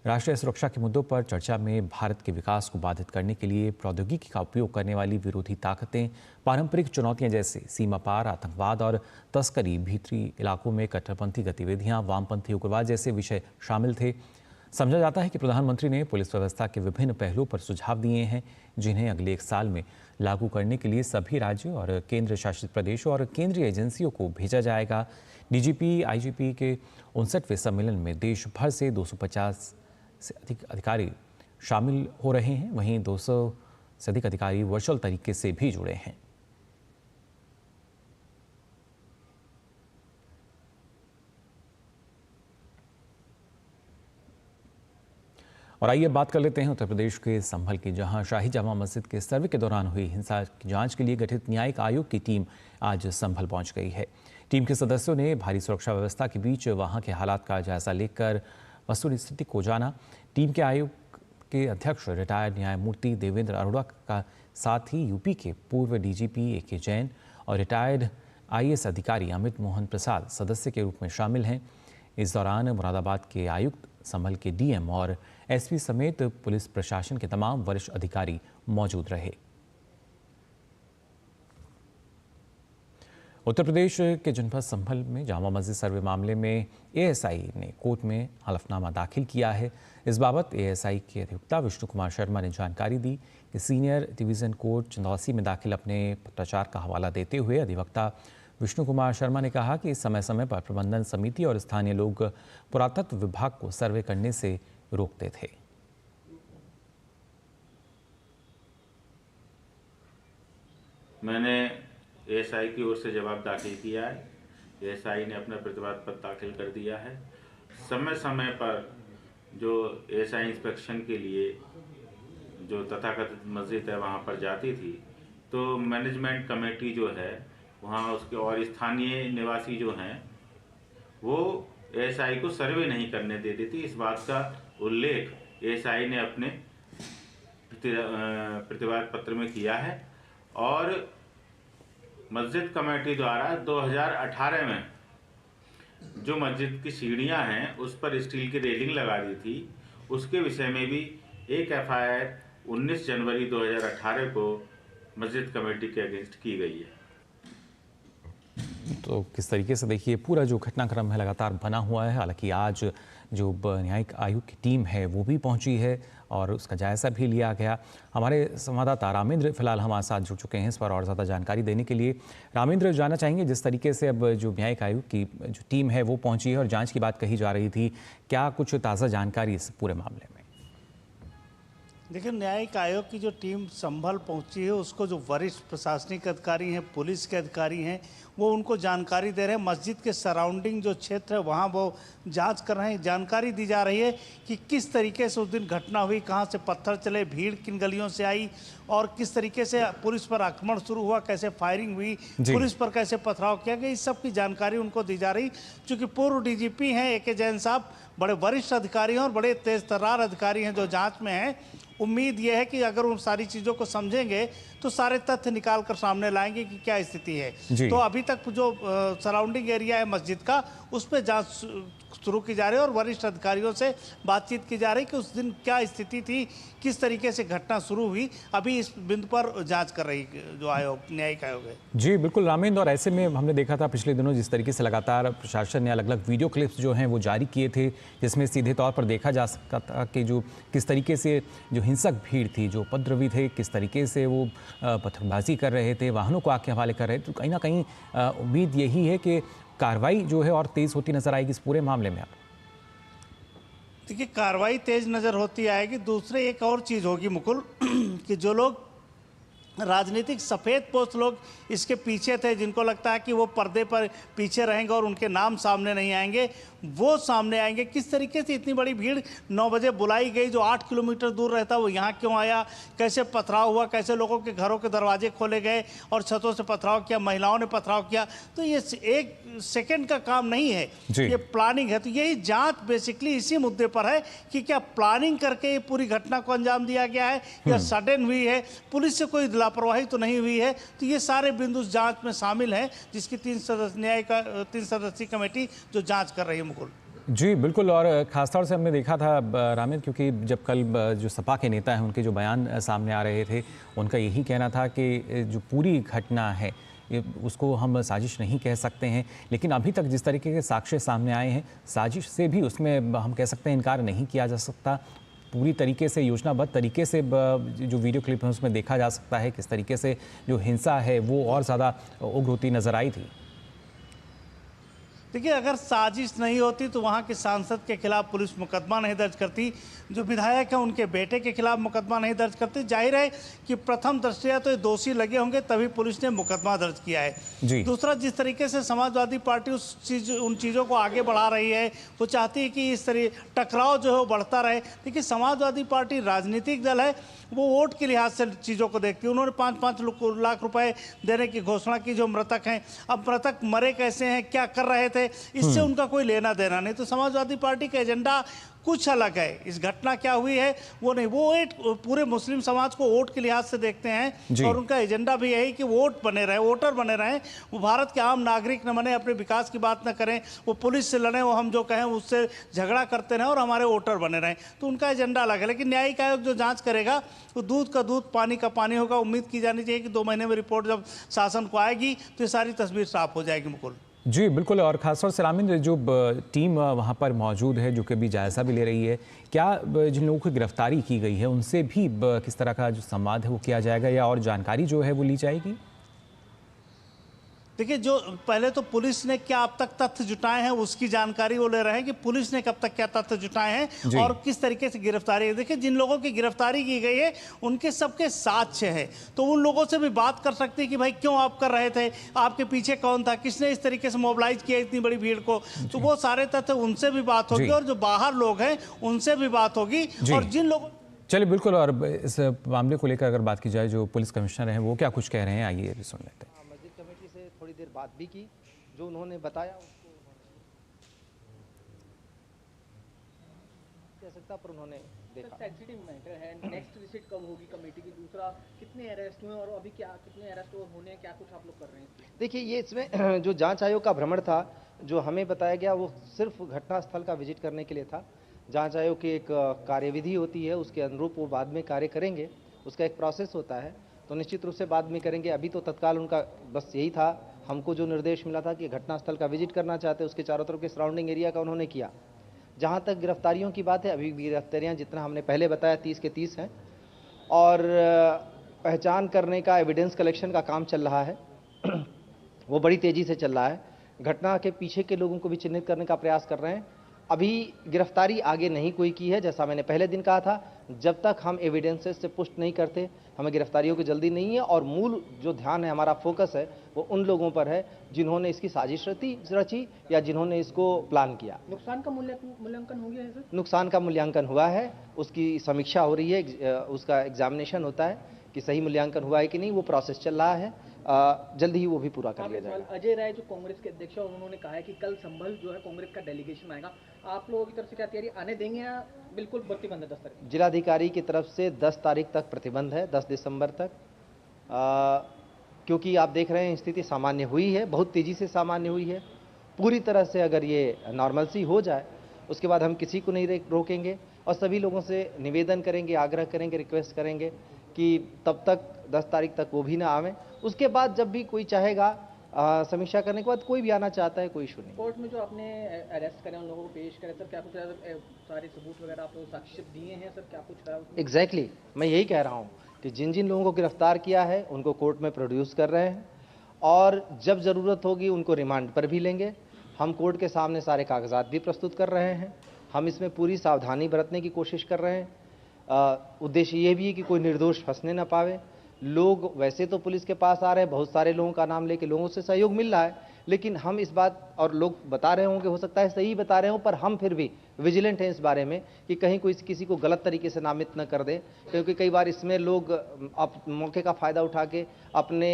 राष्ट्रीय सुरक्षा के मुद्दों पर चर्चा में भारत के विकास को बाधित करने के लिए प्रौद्योगिकी का उपयोग करने वाली विरोधी ताकतें, पारंपरिक चुनौतियां जैसे सीमा पार आतंकवाद और तस्करी, भीतरी इलाकों में कट्टरपंथी गतिविधियां, वामपंथी उग्रवाद जैसे विषय शामिल थे। समझा जाता है कि प्रधानमंत्री ने पुलिस व्यवस्था के विभिन्न पहलुओं पर सुझाव दिए हैं, जिन्हें अगले 1 साल में लागू करने के लिए सभी राज्यों और केंद्र शासित प्रदेशों और केंद्रीय एजेंसियों को भेजा जाएगा। डीजीपी आईजीपी के 59वें सम्मेलन में देश भर से 250 से अधिक अधिकारी शामिल हो रहे हैं। वहीं 200 से अधिक अधिकारी वर्चुअल तरीके से भी जुड़े हैं। और आइए बात कर लेते हैं उत्तर प्रदेश के संभल की, जहां शाही जामा मस्जिद के सर्वे के दौरान हुई हिंसा की जांच के लिए गठित न्यायिक आयोग की टीम आज संभल पहुंच गई है। टीम के सदस्यों ने भारी सुरक्षा व्यवस्था के बीच वहां के हालात का जायजा लेकर वस्तुस्थिति को जाना। टीम के आयोग के अध्यक्ष रिटायर्ड न्यायमूर्ति देवेंद्र अरोड़ा का साथ ही यूपी के पूर्व डीजीपी ए के जैन और रिटायर्ड आईएएस अधिकारी अमित मोहन प्रसाद सदस्य के रूप में शामिल हैं। इस दौरान मुरादाबाद के आयुक्त, संभल के डीएम और एसपी समेत पुलिस प्रशासन के तमाम वरिष्ठ अधिकारी मौजूद रहे। उत्तर प्रदेश के जनपद संभल में जामा मस्जिद सर्वे मामले में एएसआई ने कोर्ट में हलफनामा दाखिल किया है। इस बाबत एएसआई के अधिवक्ता विष्णु कुमार शर्मा ने जानकारी दी कि सीनियर डिवीजन कोर्ट चंदौसी में दाखिल अपने पत्राचार का हवाला देते हुए अधिवक्ता विष्णु कुमार शर्मा ने कहा कि समय समय पर प्रबंधन समिति और स्थानीय लोग पुरातत्व विभाग को सर्वे करने से रोकते थे। मैंने एएसआई की ओर से जवाब दाखिल किया है। एएसआई ने अपना प्रतिवाद पत्र दाखिल कर दिया है। समय समय पर जो एएसआई इंस्पेक्शन के लिए जो तथाकथित मस्जिद है वहाँ पर जाती थी, तो मैनेजमेंट कमेटी जो है वहाँ उसके और स्थानीय निवासी जो हैं वो एएसआई को सर्वे नहीं करने देती थी। इस बात का उल्लेख एएसआई ने अपने प्रतिवाद पत्र में किया है। और मस्जिद कमेटी द्वारा 2018 में जो मस्जिद की सीढ़ियां हैं उस पर स्टील की रेलिंग लगा दी थी, उसके विषय में भी एक FIR 19 जनवरी 2018 को मस्जिद कमेटी के अगेंस्ट की गई है। तो किस तरीके से देखिए पूरा जो घटनाक्रम है लगातार बना हुआ है। हालांकि आज जो न्यायिक आयोग की टीम है वो भी पहुंची है और उसका जायज़ा भी लिया गया। हमारे संवाददाता रामेंद्र फिलहाल हमारे साथ जुड़ चुके हैं इस पर और ज़्यादा जानकारी देने के लिए। रामेंद्र, जानना चाहेंगे जिस तरीके से अब जो न्यायिक आयोग की जो टीम है वो पहुंची है और जांच की बात कही जा रही थी, क्या कुछ ताज़ा जानकारी इस पूरे मामले में? देखिए, न्यायिक आयोग की जो टीम संभल पहुंची है उसको जो वरिष्ठ प्रशासनिक अधिकारी हैं, पुलिस के अधिकारी हैं, वो उनको जानकारी दे रहे हैं। मस्जिद के सराउंडिंग जो क्षेत्र है वहाँ वो जांच कर रहे हैं। जानकारी दी जा रही है कि किस तरीके से उस दिन घटना हुई, कहाँ से पत्थर चले, भीड़ किन गलियों से आई और किस तरीके से पुलिस पर आक्रमण शुरू हुआ, कैसे फायरिंग हुई, पुलिस पर कैसे पथराव किया गया, इस सब की जानकारी उनको दी जा रही। चूँकि पूर्व DGP हैं AK जैन साहब, बड़े वरिष्ठ अधिकारी हैं और बड़े तेज तर्रार अधिकारी हैं जो जाँच में हैं। उम्मीद यह है कि अगर उन सारी चीज़ों को समझेंगे तो सारे तथ्य निकाल कर सामने लाएंगे कि क्या स्थिति है। तो अभी तक जो सराउंडिंग एरिया है मस्जिद का उस पर जांच शुरू की जा रही है और वरिष्ठ अधिकारियों से बातचीत की जा रही है कि उस दिन क्या स्थिति थी, किस तरीके से घटना शुरू हुई। अभी इस बिंदु पर जांच कर रही जो आयोग, न्यायिक आयोग है। जी बिल्कुल रामेंद्र, और ऐसे में हमने देखा था पिछले दिनों जिस तरीके से लगातार प्रशासन ने अलग अलग वीडियो क्लिप्स जो हैं वो जारी किए थे, जिसमें सीधे तौर पर देखा जा सकता था कि जो किस तरीके से जो हिंसक भीड़ थी, जो उपद्रवी थे, किस तरीके से वो पत्थरबाजी कर रहे थे, वाहनों को आग के हवाले कर रहे थे। तो कहीं ना कहीं उम्मीद यही है कि कार्रवाई जो है और तेज़ होती नजर आएगी इस पूरे मामले में। देखिए, कार्रवाई तेज नज़र होती आएगी। दूसरे एक और चीज़ होगी मुकुल कि जो लोग राजनीतिक सफ़ेद पोस्ट लोग इसके पीछे थे, जिनको लगता है कि वो पर्दे पर पीछे रहेंगे और उनके नाम सामने नहीं आएंगे, वो सामने आएंगे। किस तरीके से इतनी बड़ी भीड़ 9 बजे बुलाई गई, जो 8 किलोमीटर दूर रहता वो यहाँ क्यों आया, कैसे पथराव हुआ, कैसे लोगों के घरों के दरवाजे खोले गए और छतों से पथराव किया, महिलाओं ने पथराव किया। तो ये एक सेकंड का काम नहीं है, ये प्लानिंग है। तो यही जांच बेसिकली इसी मुद्दे पर है कि क्या प्लानिंग करके ये पूरी घटना को अंजाम दिया गया है या सडन हुई है, पुलिस से कोई लापरवाही तो नहीं हुई है। तो ये सारे बिंदु जांच में शामिल हैं, जिसकी 3 सदस्यीय कमेटी जो जांच कर रही है। मुकुल जी बिल्कुल, और ख़ासतौर से हमने देखा था रामेंद्र, क्योंकि जब कल जो सपा के नेता हैं उनके जो बयान सामने आ रहे थे, उनका यही कहना था कि जो पूरी घटना है उसको हम साजिश नहीं कह सकते हैं, लेकिन अभी तक जिस तरीके के साक्ष्य सामने आए हैं, साजिश से भी उसमें हम कह सकते हैं इनकार नहीं किया जा सकता। पूरी तरीके से योजनाबद्ध तरीके से जो वीडियो क्लिप है उसमें देखा जा सकता है किस तरीके से जो हिंसा है वो और ज़्यादा उग्र होती नज़र आई थी। देखिए, अगर साजिश नहीं होती तो वहाँ के सांसद के खिलाफ पुलिस मुकदमा नहीं दर्ज करती, जो विधायक हैं उनके बेटे के खिलाफ मुकदमा नहीं दर्ज करती। जाहिर है कि प्रथम दृष्टया तो ये दोषी लगे होंगे, तभी पुलिस ने मुकदमा दर्ज किया है। दूसरा, जिस तरीके से समाजवादी पार्टी उन चीज़ों को आगे बढ़ा रही है, वो चाहती है कि इस तरह टकराव जो है वो बढ़ता रहे। देखिए, समाजवादी पार्टी राजनीतिक दल है, वो वोट के लिहाज से चीज़ों को देखती है। उन्होंने 5-5 लाख रुपए देने की घोषणा की जो मृतक हैं। अब मृतक मरे कैसे हैं, क्या कर रहे थे, इससे उनका कोई लेना देना नहीं। तो समाजवादी पार्टी का एजेंडा कुछ अलग है। इस घटना क्या हुई है वो नहीं, वो एक पूरे मुस्लिम समाज को वोट के लिहाज से देखते हैं और उनका एजेंडा भी यही कि वोट बने रहे, वोटर बने रहें, वो भारत के आम नागरिक न बने, अपने विकास की बात न करें, वो पुलिस से लड़ें, वो हम जो कहें उससे झगड़ा करते रहें और हमारे वोटर बने रहें। तो उनका एजेंडा अलग है। लेकिन न्यायिक आयोग जो जाँच करेगा वो दूध का दूध पानी का पानी होगा। उम्मीद की जानी चाहिए कि 2 महीने में रिपोर्ट जब शासन को आएगी तो ये सारी तस्वीर साफ हो जाएगी। मुकुल जी बिल्कुल, और खासतौर से रामेंद्र, जो टीम वहाँ पर मौजूद है जो कि अभी जायज़ा भी ले रही है, क्या जिन लोगों की गिरफ्तारी की गई है उनसे भी किस तरह का जो संवाद है वो किया जाएगा या और जानकारी जो है वो ली जाएगी? देखिए, जो पहले तो पुलिस ने क्या अब तक तथ्य जुटाए हैं उसकी जानकारी वो ले रहे हैं कि पुलिस ने कब तक क्या तथ्य जुटाए हैं और किस तरीके से गिरफ्तारी है। देखिए, जिन लोगों की गिरफ्तारी की गई है उनके सबके साक्ष्य है, तो उन लोगों से भी बात कर सकते हैं कि भाई क्यों आप कर रहे थे, आपके पीछे कौन था, किसने इस तरीके से मोबिलाइज किया इतनी बड़ी भीड़ को। तो वो सारे तथ्य उनसे भी बात होगी और जो बाहर लोग हैं उनसे भी बात होगी। और जिन लोगों चलिए बिल्कुल, और इस मामले को लेकर अगर बात की जाए, जो पुलिस कमिश्नर हैं वो क्या कुछ कह रहे हैं, आइए भी सुन लेते हैं। थोड़ी देर बात भी की, जो उन्होंने बताया उसको कह सकता, पर उन्होंने देखा। सेंसिटिव मैटर है, नेक्स्ट विजिट कब होगी कमेटी की? दूसरा, कितने अरेस्ट हुए और अभी क्या कितने अरेस्ट और होने हैं, क्या कुछ आप लोग कर रहे हैं? देखिए, ये इसमें जो जांच आयोग का भ्रमण था, जो हमें बताया गया, वो सिर्फ घटनास्थल का विजिट करने के लिए था। जांच आयोग की एक कार्यविधि होती है, उसके अनुरूप वो बाद में कार्य करेंगे, उसका एक प्रोसेस होता है, तो निश्चित रूप से बाद में करेंगे। अभी तो तत्काल उनका बस यही था, हमको जो निर्देश मिला था कि घटनास्थल का विजिट करना चाहते, उसके चारों तरफ के सराउंडिंग एरिया का उन्होंने किया। जहाँ तक गिरफ्तारियों की बात है, अभी गिरफ्तारियाँ जितना हमने पहले बताया 30 के 30 हैं, और पहचान करने का, एविडेंस कलेक्शन का काम चल रहा है वो बड़ी तेज़ी से चल रहा है। घटना के पीछे के लोगों को भी चिन्हित करने का प्रयास कर रहे हैं। अभी गिरफ्तारी आगे नहीं कोई की है, जैसा मैंने पहले दिन कहा था, जब तक हम एविडेंसेस से पुष्ट नहीं करते हमें गिरफ्तारियों की जल्दी नहीं है। और मूल जो ध्यान है, हमारा फोकस है, वो उन लोगों पर है जिन्होंने इसकी साजिश रची या जिन्होंने इसको प्लान किया। नुकसान का मूल्यांकन हो गया है सर? नुकसान का मूल्यांकन हुआ है, उसकी समीक्षा हो रही है, उसका एग्जामिनेशन होता है कि सही मूल्यांकन हुआ है कि नहीं, वो प्रोसेस चल रहा है। जल्दी ही वो भी पूरा कर लिया जाएगा। अजय राय जो कांग्रेस के अध्यक्ष हैं, उन्होंने कहा है कि कल संभल जो है कांग्रेस का डेलीगेशन आएगा, आप लोगों की तरफ से क्या तैयारी, आने देंगे या बिल्कुल प्रतिबंध है? 10 तारीख जिलाधिकारी की तरफ से 10 तारीख तक प्रतिबंध है, 10 दिसंबर तक, क्योंकि आप देख रहे हैं स्थिति सामान्य हुई है, बहुत तेज़ी से सामान्य हुई है। पूरी तरह से अगर ये नॉर्मलसी हो जाए, उसके बाद हम किसी को नहीं रोकेंगे और सभी लोगों से निवेदन करेंगे, आग्रह करेंगे, रिक्वेस्ट करेंगे कि तब तक 10 तारीख तक वो भी ना आवें। उसके बाद जब भी कोई चाहेगा, समीक्षा करने के बाद कोई भी आना चाहता है, कोई इशू नहीं। कोर्ट में जो आपने अरेस्ट करे, उन लोगों को पेश करे सर, क्या कुछ सारे सबूत वगैरह आप लोग साक्ष्य दिए हैं सर, क्या कुछ है? एग्जैक्टली, मैं यही कह रहा हूँ कि जिन जिन लोगों को गिरफ्तार किया है उनको कोर्ट में प्रोड्यूस कर रहे हैं, और जब ज़रूरत होगी उनको रिमांड पर भी लेंगे। हम कोर्ट के सामने सारे कागजात भी प्रस्तुत कर रहे हैं। हम इसमें पूरी सावधानी बरतने की कोशिश कर रहे हैं। उद्देश्य ये भी है कि कोई निर्दोष फंसने ना पावे। लोग वैसे तो पुलिस के पास आ रहे हैं, बहुत सारे लोगों का नाम लेके लोगों से सहयोग मिल रहा है, लेकिन हम इस बात, और लोग बता रहे होंगे, हो सकता है सही बता रहे हों, पर हम फिर भी विजिलेंट हैं इस बारे में कि कहीं कोई किसी को गलत तरीके से नामित न कर दे, क्योंकि कई बार इसमें लोग मौके का फ़ायदा उठा के अपने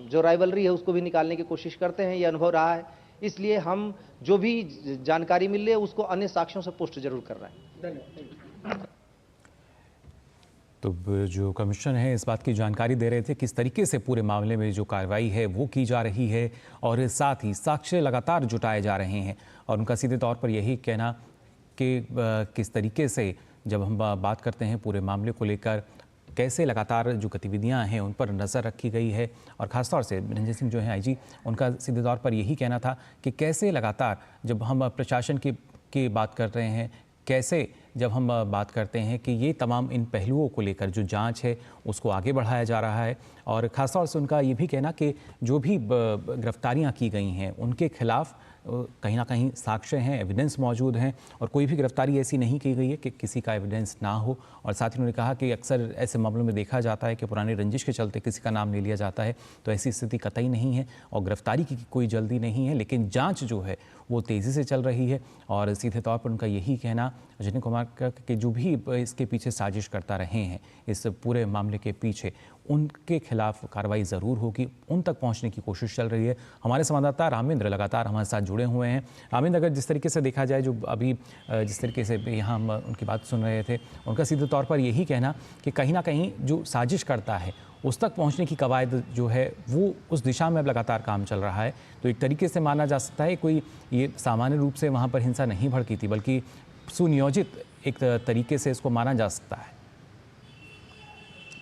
जो राइवलरी है उसको भी निकालने की कोशिश करते हैं। ये अनुभव रहा है, इसलिए हम जो भी जानकारी मिल रही है उसको अन्य साक्ष्यों से पुष्ट जरूर कर रहे हैं। धन्यवाद। तो जो कमिश्नर हैं इस बात की जानकारी दे रहे थे किस तरीके से पूरे मामले में जो कार्रवाई है वो की जा रही है, और साथ ही साक्ष्य लगातार जुटाए जा रहे हैं। और उनका सीधे तौर पर यही कहना कि किस तरीके से जब हम बात करते हैं पूरे मामले को लेकर, कैसे लगातार जो गतिविधियां हैं उन पर नज़र रखी गई है। और ख़ासतौर से रंजन सिंह जो हैं आईजी, उनका सीधे तौर पर यही कहना था कि कैसे लगातार जब हम प्रशासन की बात कर रहे हैं, कैसे जब हम बात करते हैं कि ये तमाम इन पहलुओं को लेकर जो जांच है उसको आगे बढ़ाया जा रहा है। और ख़ासतौर से उनका ये भी कहना कि जो भी गिरफ्तारियां की गई हैं उनके खिलाफ कहीं ना कहीं साक्ष्य हैं, एविडेंस मौजूद हैं, और कोई भी गिरफ्तारी ऐसी नहीं की गई है कि किसी का एविडेंस ना हो। और साथ ही उन्होंने कहा कि अक्सर ऐसे मामलों में देखा जाता है कि पुरानी रंजिश के चलते किसी का नाम ले लिया जाता है, तो ऐसी स्थिति कतई नहीं है और गिरफ्तारी की कोई जल्दी नहीं है, लेकिन जांच जो है वो तेज़ी से चल रही है। और सीधे तौर पर उनका यही कहना अजय कुमार का कि जो भी इसके पीछे साजिश करता रहे हैं इस पूरे मामले के पीछे, उनके खिलाफ कार्रवाई ज़रूर होगी, उन तक पहुंचने की कोशिश चल रही है। हमारे संवाददाता रामेंद्र लगातार हमारे साथ जुड़े हुए हैं। रामेंद्र, अगर जिस तरीके से देखा जाए, जो अभी जिस तरीके से यहाँ हम उनकी बात सुन रहे थे, उनका सीधे तौर पर यही कहना कि कहीं ना कहीं जो साजिश करता है उस तक पहुँचने की कवायद जो है वो उस दिशा में अब लगातार काम चल रहा है। तो एक तरीके से माना जा सकता है कोई ये सामान्य रूप से वहाँ पर हिंसा नहीं भड़की थी, बल्कि सुनियोजित एक तरीके से इसको माना जा सकता है।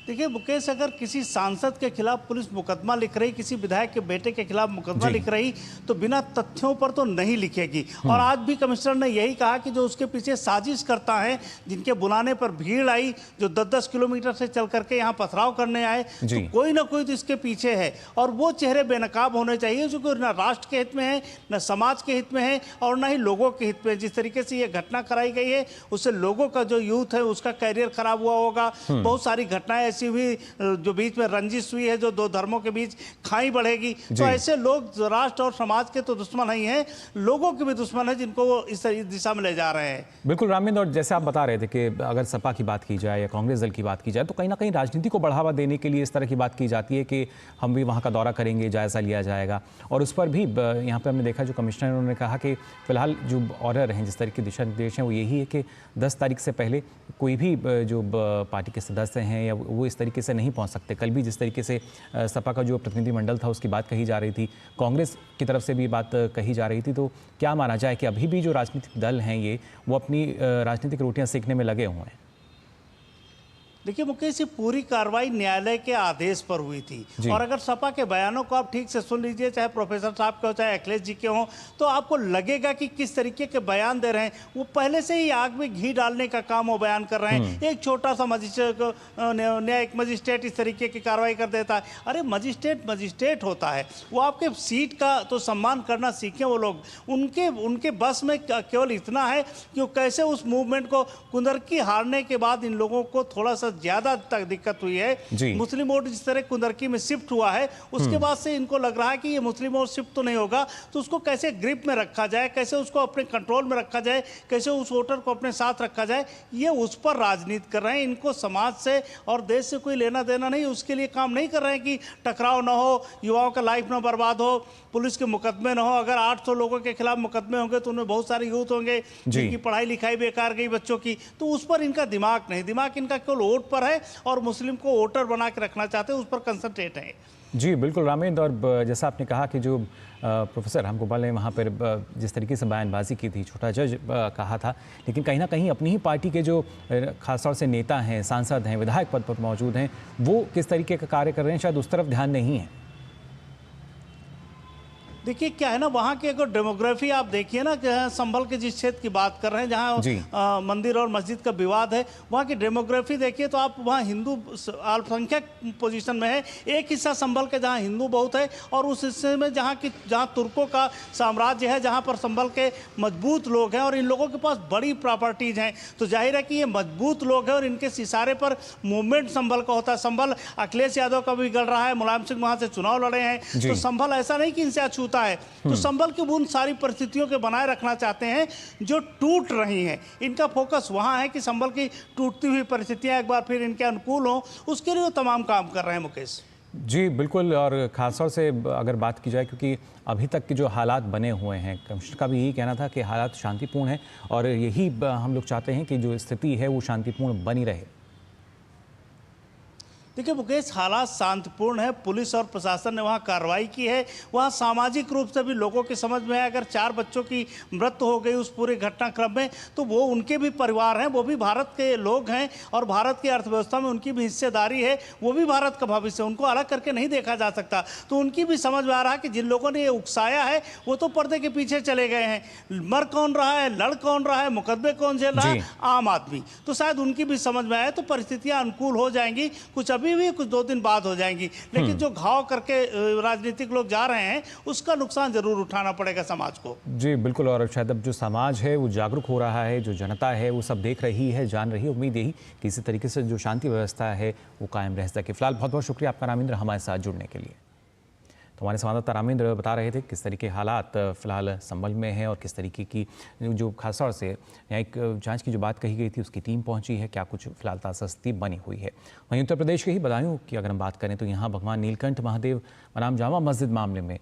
देखिए मुकेश, अगर किसी सांसद के खिलाफ पुलिस मुकदमा लिख रही, किसी विधायक के बेटे के खिलाफ मुकदमा लिख रही, तो बिना तथ्यों पर तो नहीं लिखेगी। और आज भी कमिश्नर ने यही कहा कि जो उसके पीछे साजिश करता है, जिनके बुलाने पर भीड़ आई, जो 10-10 किलोमीटर से चल करके यहाँ पथराव करने आए, तो कोई ना कोई तो इसके पीछे है। और वो चेहरे बेनकाब होने चाहिए जो न राष्ट्र के हित में है, न समाज के हित में है, और न ही लोगों के हित में। जिस तरीके से ये घटना कराई गई है उससे लोगों का जो यूथ है उसका कैरियर खराब हुआ होगा। बहुत सारी घटनाएं ऐसी हुई जो बीच में रंजिश हुई है, जो दो धर्मों के बीच खाई बढ़ेगी, तो ऐसे लोग राष्ट्र और समाज के तो दुश्मन ही हैं, लोगों के भी दुश्मन है जिनको वो इस दिशा में ले जा रहे हैं। बिल्कुल रामेंद्र, और जैसे आप बता रहे थे कि अगर सपा की बात की जाए या कांग्रेस दल की बात की जाए तो कहीं ना कहीं राजनीति को बढ़ावा देने के लिए इस तरह की बात की जाती है कि हम भी वहाँ का दौरा करेंगे, जायजा लिया जाएगा। और उस पर भी यहाँ पर हमने देखा जो कमिश्नर उन्होंने कहा कि फिलहाल जो ऑर्डर हैं, जिस तरह के दिशा निर्देश हैं, वो यही है कि 10 तारीख से पहले कोई भी जो पार्टी के सदस्य हैं या वो इस तरीके से नहीं पहुंच सकते। कल भी जिस तरीके से सपा का जो प्रतिनिधिमंडल था उसकी बात कही जा रही थी, कांग्रेस की तरफ से भी बात कही जा रही थी, तो क्या माना जाए कि अभी भी जो राजनीतिक दल हैं ये वो अपनी राजनीतिक रोटियां सेकने में लगे हुए हैं? देखिए मुकेश, ये पूरी कार्रवाई न्यायालय के आदेश पर हुई थी और अगर सपा के बयानों को आप ठीक से सुन लीजिए, चाहे प्रोफेसर साहब के हो चाहे अखिलेश जी के हों, तो आपको लगेगा कि किस तरीके के बयान दे रहे हैं। वो पहले से ही आग में घी डालने का काम वो बयान कर रहे हैं। एक छोटा सा मजिस्ट्रेट, न्यायिक मजिस्ट्रेट इस तरीके की कार्रवाई कर देता है। अरे मजिस्ट्रेट होता है, वो आपके सीट का तो सम्मान करना सीखें वो लोग। उनके बस में केवल इतना है कि वो कैसे उस मूवमेंट को, कुंदरकी हारने के बाद इन लोगों को थोड़ा सा ज्यादा तक दिक्कत हुई है। मुस्लिम वोट जिस तरह कुंदरकी में शिफ्ट हुआ है, उसके बाद से इनको लग रहा है कि ये मुस्लिम वोट शिफ्ट तो नहीं होगा, तो उसको कैसे ग्रिप में रखा जाए, कैसे उसको अपने कंट्रोल में रखा जाए, कैसे उस वोटर को अपने साथ रखा जाए, ये उस पर राजनीति कर रहे हैं। इनको समाज से और देश से कोई लेना देना नहीं, उसके लिए काम नहीं कर रहे हैं कि टकराव ना हो, युवाओं का लाइफ ना बर्बाद हो, पुलिस के मुकदमे ना हो। अगर 800 लोगों के खिलाफ मुकदमे होंगे तो उनमें बहुत सारे यूथ होंगे जिनकी पढ़ाई लिखाई बेकार गई बच्चों की, तो उस पर इनका दिमाग नहीं। दिमाग इनका केवल वोट पर है और मुस्लिम को वोटर बना के रखना चाहते हैं, उस पर कंसंट्रेट है। जी बिल्कुल रामेंद्र, और जैसा आपने कहा कि जो प्रोफेसर रामगोपाल ने वहाँ पर जिस तरीके से बयानबाजी की थी, छोटा जज कहा था, लेकिन कहीं ना कहीं अपनी ही पार्टी के जो खासतौर से नेता हैं, सांसद हैं, विधायक पद पर मौजूद हैं, वो किस तरीके का कार्य कर रहे हैं, शायद उस तरफ ध्यान नहीं है। देखिए क्या है ना, वहाँ की अगर डेमोग्राफी आप देखिए ना, संभल के जिस क्षेत्र की बात कर रहे हैं जहाँ मंदिर और मस्जिद का विवाद है, वहाँ की डेमोग्राफी देखिए तो आप वहाँ हिंदू अल्पसंख्यक पोजीशन में है। एक हिस्सा संभल के जहाँ हिंदू बहुत है और उस हिस्से में जहाँ तुर्कों का साम्राज्य है, जहाँ पर संभल के मजबूत लोग हैं और इन लोगों के पास बड़ी प्रॉपर्टीज हैं, तो जाहिर है कि ये मजबूत लोग हैं और इनके इशारे पर मूवमेंट संभल का होता है। संभल अखिलेश यादव का बिगड़ रहा है, मुलायम सिंह वहाँ से चुनाव लड़े हैं, तो संभल ऐसा नहीं कि इनसे अछूता है, तो संभल की उन सारी परिस्थितियों के बनाए रखना चाहते हैं जो टूट रही हैं। इनका फोकस वहां है कि संभल की टूटती हुई परिस्थितियां एक बार फिर इनके अनुकूल हों, उसके लिए वो तमाम काम कर रहे हैं मुकेश। जी बिल्कुल, और खासतौर से अगर बात की जाए, क्योंकि अभी तक के जो हालात बने हुए हैं, कमिश्नर का भी यही कहना था कि हालात शांतिपूर्ण हैं और यही हम लोग चाहते हैं कि जो स्थिति है वो शांतिपूर्ण बनी रहे। देखिए मुकेश, हालात शांतिपूर्ण है, पुलिस और प्रशासन ने वहाँ कार्रवाई की है। वहाँ सामाजिक रूप से भी लोगों की समझ में है, अगर 4 बच्चों की मृत्यु हो गई उस पूरे घटनाक्रम में, तो वो उनके भी परिवार हैं, वो भी भारत के लोग हैं और भारत की अर्थव्यवस्था में उनकी भी हिस्सेदारी है, वो भी भारत का भविष्य, उनको अलग करके नहीं देखा जा सकता। तो उनकी भी समझ में आ रहा है कि जिन लोगों ने ये उकसाया है वो तो पर्दे के पीछे चले गए हैं। मर कौन रहा है, लड़ कौन रहा है, मुकदमे कौन झेल रहा है, आम आदमी। तो शायद उनकी भी समझ में आए तो परिस्थितियाँ अनुकूल हो जाएंगी, कुछ अभी भी कुछ 2 दिन बाद हो जाएंगी, लेकिन जो घाव करके राजनीतिक लोग जा रहे हैं उसका नुकसान जरूर उठाना पड़ेगा समाज को। जी बिल्कुल, और शायद अब जो समाज है वो जागरूक हो रहा है, जो जनता है वो सब देख रही है, जान रही है। उम्मीद यही कि इसी तरीके से जो शांति व्यवस्था है वो कायम रह सके। फिलहाल बहुत बहुत शुक्रिया आपका रामेंद्र हमारे साथ जुड़ने के लिए। तो हमारे संवाददाता रामेंद्र बता रहे थे किस तरीके हालात फिलहाल संभल में हैं और किस तरीके की जो खासतौर से न्यायिक जांच की जो बात कही गई थी उसकी टीम पहुंची है, क्या कुछ फिलहाल ताज़ा स्थिति बनी हुई है। वहीं उत्तर प्रदेश के ही बदायूं की अगर हम बात करें तो यहाँ भगवान नीलकंठ महादेव बनाम जामा मस्जिद मामले में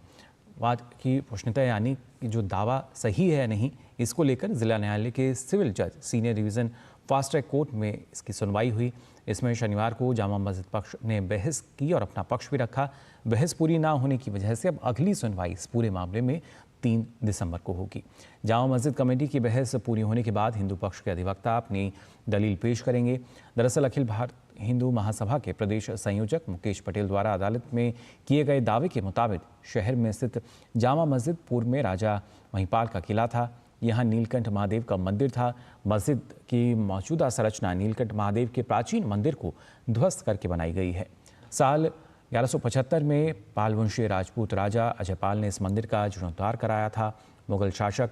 वाद की पुष्णता, यानी कि जो दावा सही है या नहीं, इसको लेकर जिला न्यायालय के सिविल जज senior division fast track court में इसकी सुनवाई हुई। इसमें शनिवार को जामा मस्जिद पक्ष ने बहस की और अपना पक्ष भी रखा। बहस पूरी ना होने की वजह से अब अगली सुनवाई इस पूरे मामले में 3 दिसंबर को होगी। जामा मस्जिद कमेटी की बहस पूरी होने के बाद हिंदू पक्ष के अधिवक्ता अपनी दलील पेश करेंगे। दरअसल अखिल भारत हिंदू महासभा के प्रदेश संयोजक मुकेश पटेल द्वारा अदालत में किए गए दावे के मुताबिक शहर में स्थित जामा मस्जिद पूर्व में राजा महिपाल का किला था। यहाँ नीलकंठ महादेव का मंदिर था। मस्जिद की मौजूदा संरचना नीलकंठ महादेव के प्राचीन मंदिर को ध्वस्त करके बनाई गई है। साल 1175 में पालवंशीय राजपूत राजा अजयपाल ने इस मंदिर का जीर्णोद्धार कराया था। मुगल शासक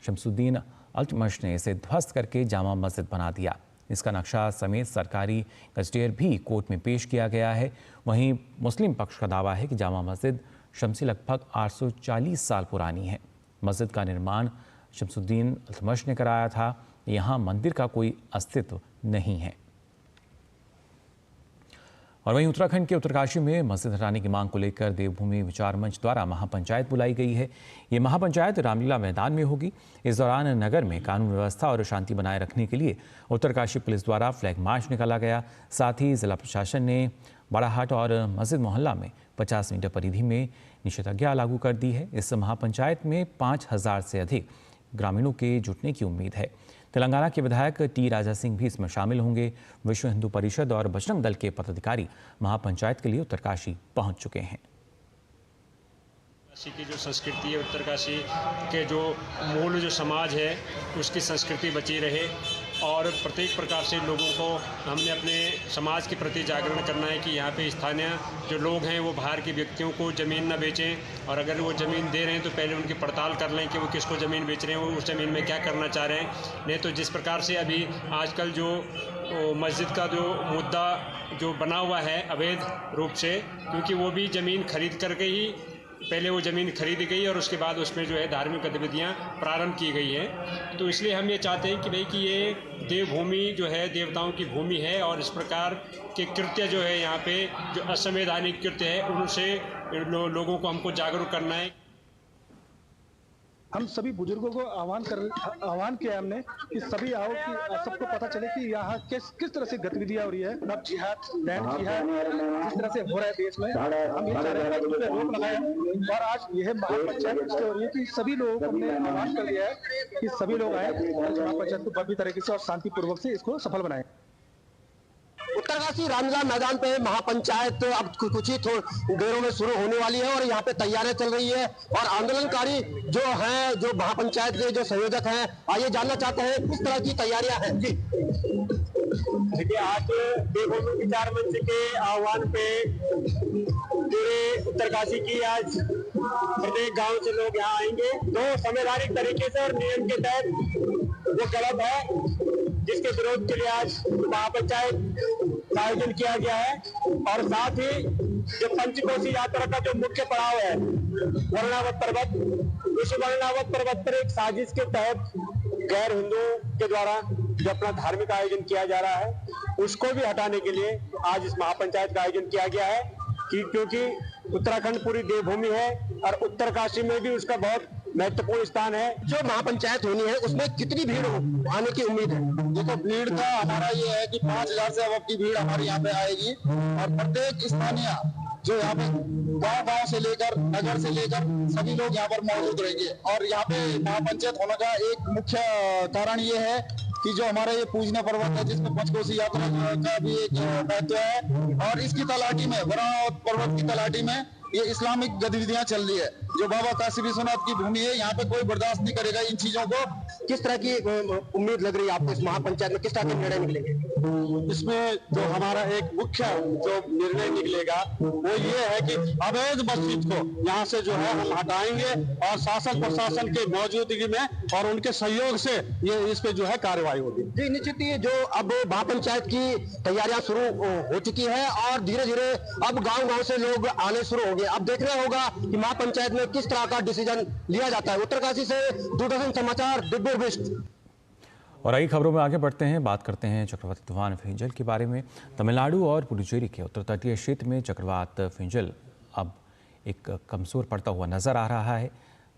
शमसुद्दीन इल्तुतमिश ने इसे ध्वस्त करके जामा मस्जिद बना दिया। इसका नक्शा समेत सरकारी गजटेयर भी कोर्ट में पेश किया गया है। वहीं मुस्लिम पक्ष का दावा है कि जामा मस्जिद शमसी लगभग 840 साल पुरानी है। मस्जिद का निर्माण शमसुद्दीन इल्तुतमिश ने कराया था। यहाँ मंदिर का कोई अस्तित्व नहीं है। और वहीं उत्तराखंड के उत्तरकाशी में मस्जिद हटाने की मांग को लेकर देवभूमि विचार मंच द्वारा महापंचायत बुलाई गई है। ये महापंचायत रामलीला मैदान में होगी। इस दौरान नगर में कानून व्यवस्था और शांति बनाए रखने के लिए उत्तरकाशी पुलिस द्वारा फ्लैग मार्च निकाला गया। साथ ही जिला प्रशासन ने बड़ाहाट और मस्जिद मोहल्ला में 50 मीटर परिधि में निषेधाज्ञा लागू कर दी है। इस महापंचायत में 5000 से अधिक ग्रामीणों के जुटने की उम्मीद है। तेलंगाना के विधायक टी राजा सिंह भी इसमें शामिल होंगे। विश्व हिंदू परिषद और बजरंग दल के पदाधिकारी महापंचायत के लिए उत्तरकाशी पहुंच चुके हैं। उत्तरकाशी की जो संस्कृति है, उत्तरकाशी के जो मूल जो समाज है उसकी संस्कृति बची रहे और प्रत्येक प्रकार से लोगों को हमने अपने समाज के प्रति जागरण करना है कि यहाँ पे स्थानीय जो लोग हैं वो बाहर के व्यक्तियों को ज़मीन न बेचें और अगर वो ज़मीन दे रहे हैं तो पहले उनकी पड़ताल कर लें कि वो किसको ज़मीन बेच रहे हैं, वो उस ज़मीन में क्या करना चाह रहे हैं। नहीं तो जिस प्रकार से अभी आजकल जो मस्जिद का जो मुद्दा जो बना हुआ है अवैध रूप से, क्योंकि वो भी ज़मीन खरीद करके ही पहले वो ज़मीन खरीदी गई और उसके बाद उसमें जो है धार्मिक गतिविधियाँ प्रारंभ की गई हैं। तो इसलिए हम ये चाहते हैं कि भाई कि ये देवभूमि जो है देवताओं की भूमि है और इस प्रकार के कृत्य जो है यहाँ पे जो असंवैधानिक कृत्य है उनसे लोगों को हमको जागरूक करना है। हम सभी बुजुर्गों को आह्वान किया हमने कि सभी आओ कि सबको पता चले कि यहाँ किस तरह से गतिविधियां हो रही है। अब जिहाद लैंड जिहाद जिस तरह से हो रहा है देश में, हम ये चाह रहे हैं कि रोक लगाया और आज यह महापंचायत इसलिए हो रही है कि सभी लोगों को हमने आह्वान कर दिया है कि सभी लोग आए और महापंचायत को भव्य तरीके से और शांतिपूर्वक से इसको सफल बनाए। उत्तरकाशी रामलीला मैदान पे महापंचायत अब कुछ ही देरों में शुरू होने वाली है और यहाँ पे तैयारियां चल रही है और आंदोलनकारी जो हैं, जो महापंचायत के जो संयोजक हैं, आइए जानना चाहते हैं किस तरह की तैयारियां हैं। जी देखिए, आज देवभूमि विचार मंच के आह्वान पे पूरे उत्तरकाशी की आज प्रत्येक गांव से लोग यहाँ आएंगे। तो संवैधानिक तरीके से और नियम के तहत वो गलत है जिसके विरोध के लिए आज महापंचायत का आयोजन किया गया है और साथ ही जो पंचकोशी यात्रा का जो मुख्य पड़ाव है वर्णावत पर्वत, उस वर्णावत पर्वत पर एक साजिश के तहत गैर हिंदुओं के द्वारा जो अपना धार्मिक आयोजन किया जा रहा है उसको भी हटाने के लिए आज इस महापंचायत का आयोजन किया गया है कि क्योंकि उत्तराखंड पूरी देवभूमि है और उत्तरकाशी में भी उसका बहुत महत्वपूर्ण स्थान है। जो महापंचायत होनी है उसमें कितनी भीड़ आने की उम्मीद है? देखो, भीड़ का हमारा ये है कि 5000 से अब की भीड़ हमारे यहाँ पे आएगी और प्रत्येक स्थानीय जो यहाँ पे गांव से लेकर नगर से लेकर सभी लोग यहाँ पर मौजूद रहेंगे। और यहाँ पे महापंचायत होने का एक मुख्य कारण ये है कि जो हमारा ये पूजनीय पर्वत है जिसमें पंचकोशी यात्रा का भी एक महत्व है और इसकी तलाटी में वर्णावत पर्वत की तलाटी में ये इस्लामिक गतिविधियां चल रही है। जो बाबा काशी विश्वनाथ की भूमि है, यहाँ पे कोई बर्दाश्त नहीं करेगा इन चीजों को। किस तरह की उम्मीद लग रही है आपको इस महापंचायत में, किस तरह के निर्णय निकलेंगे? इसमें जो हमारा एक मुख्य जो निर्णय निकलेगा वो ये है कि अवैध मस्जिद को यहाँ से जो है हम हटाएंगे और शासन प्रशासन के मौजूदगी में और उनके सहयोग से ये इस पे जो है कार्रवाई होगी। जी, निश्चित ही जो अब महापंचायत की तैयारियां शुरू हो चुकी है और धीरे धीरे अब गांव से लोग आने शुरू हो गए। अब देखना होगा कि महापंचायत में किस तरह का डिसीजन लिया जाता है। उत्तरकाशी से दूरदर्शन समाचार दिव्य बिष्ट। और आई खबरों में आगे बढ़ते हैं, बात करते हैं चक्रवाती तूफान फिंजल के बारे में। तमिलनाडु और पुडुचेरी के उत्तर तटीय क्षेत्र में चक्रवात फिंजल अब एक कमजोर पड़ता हुआ नजर आ रहा है।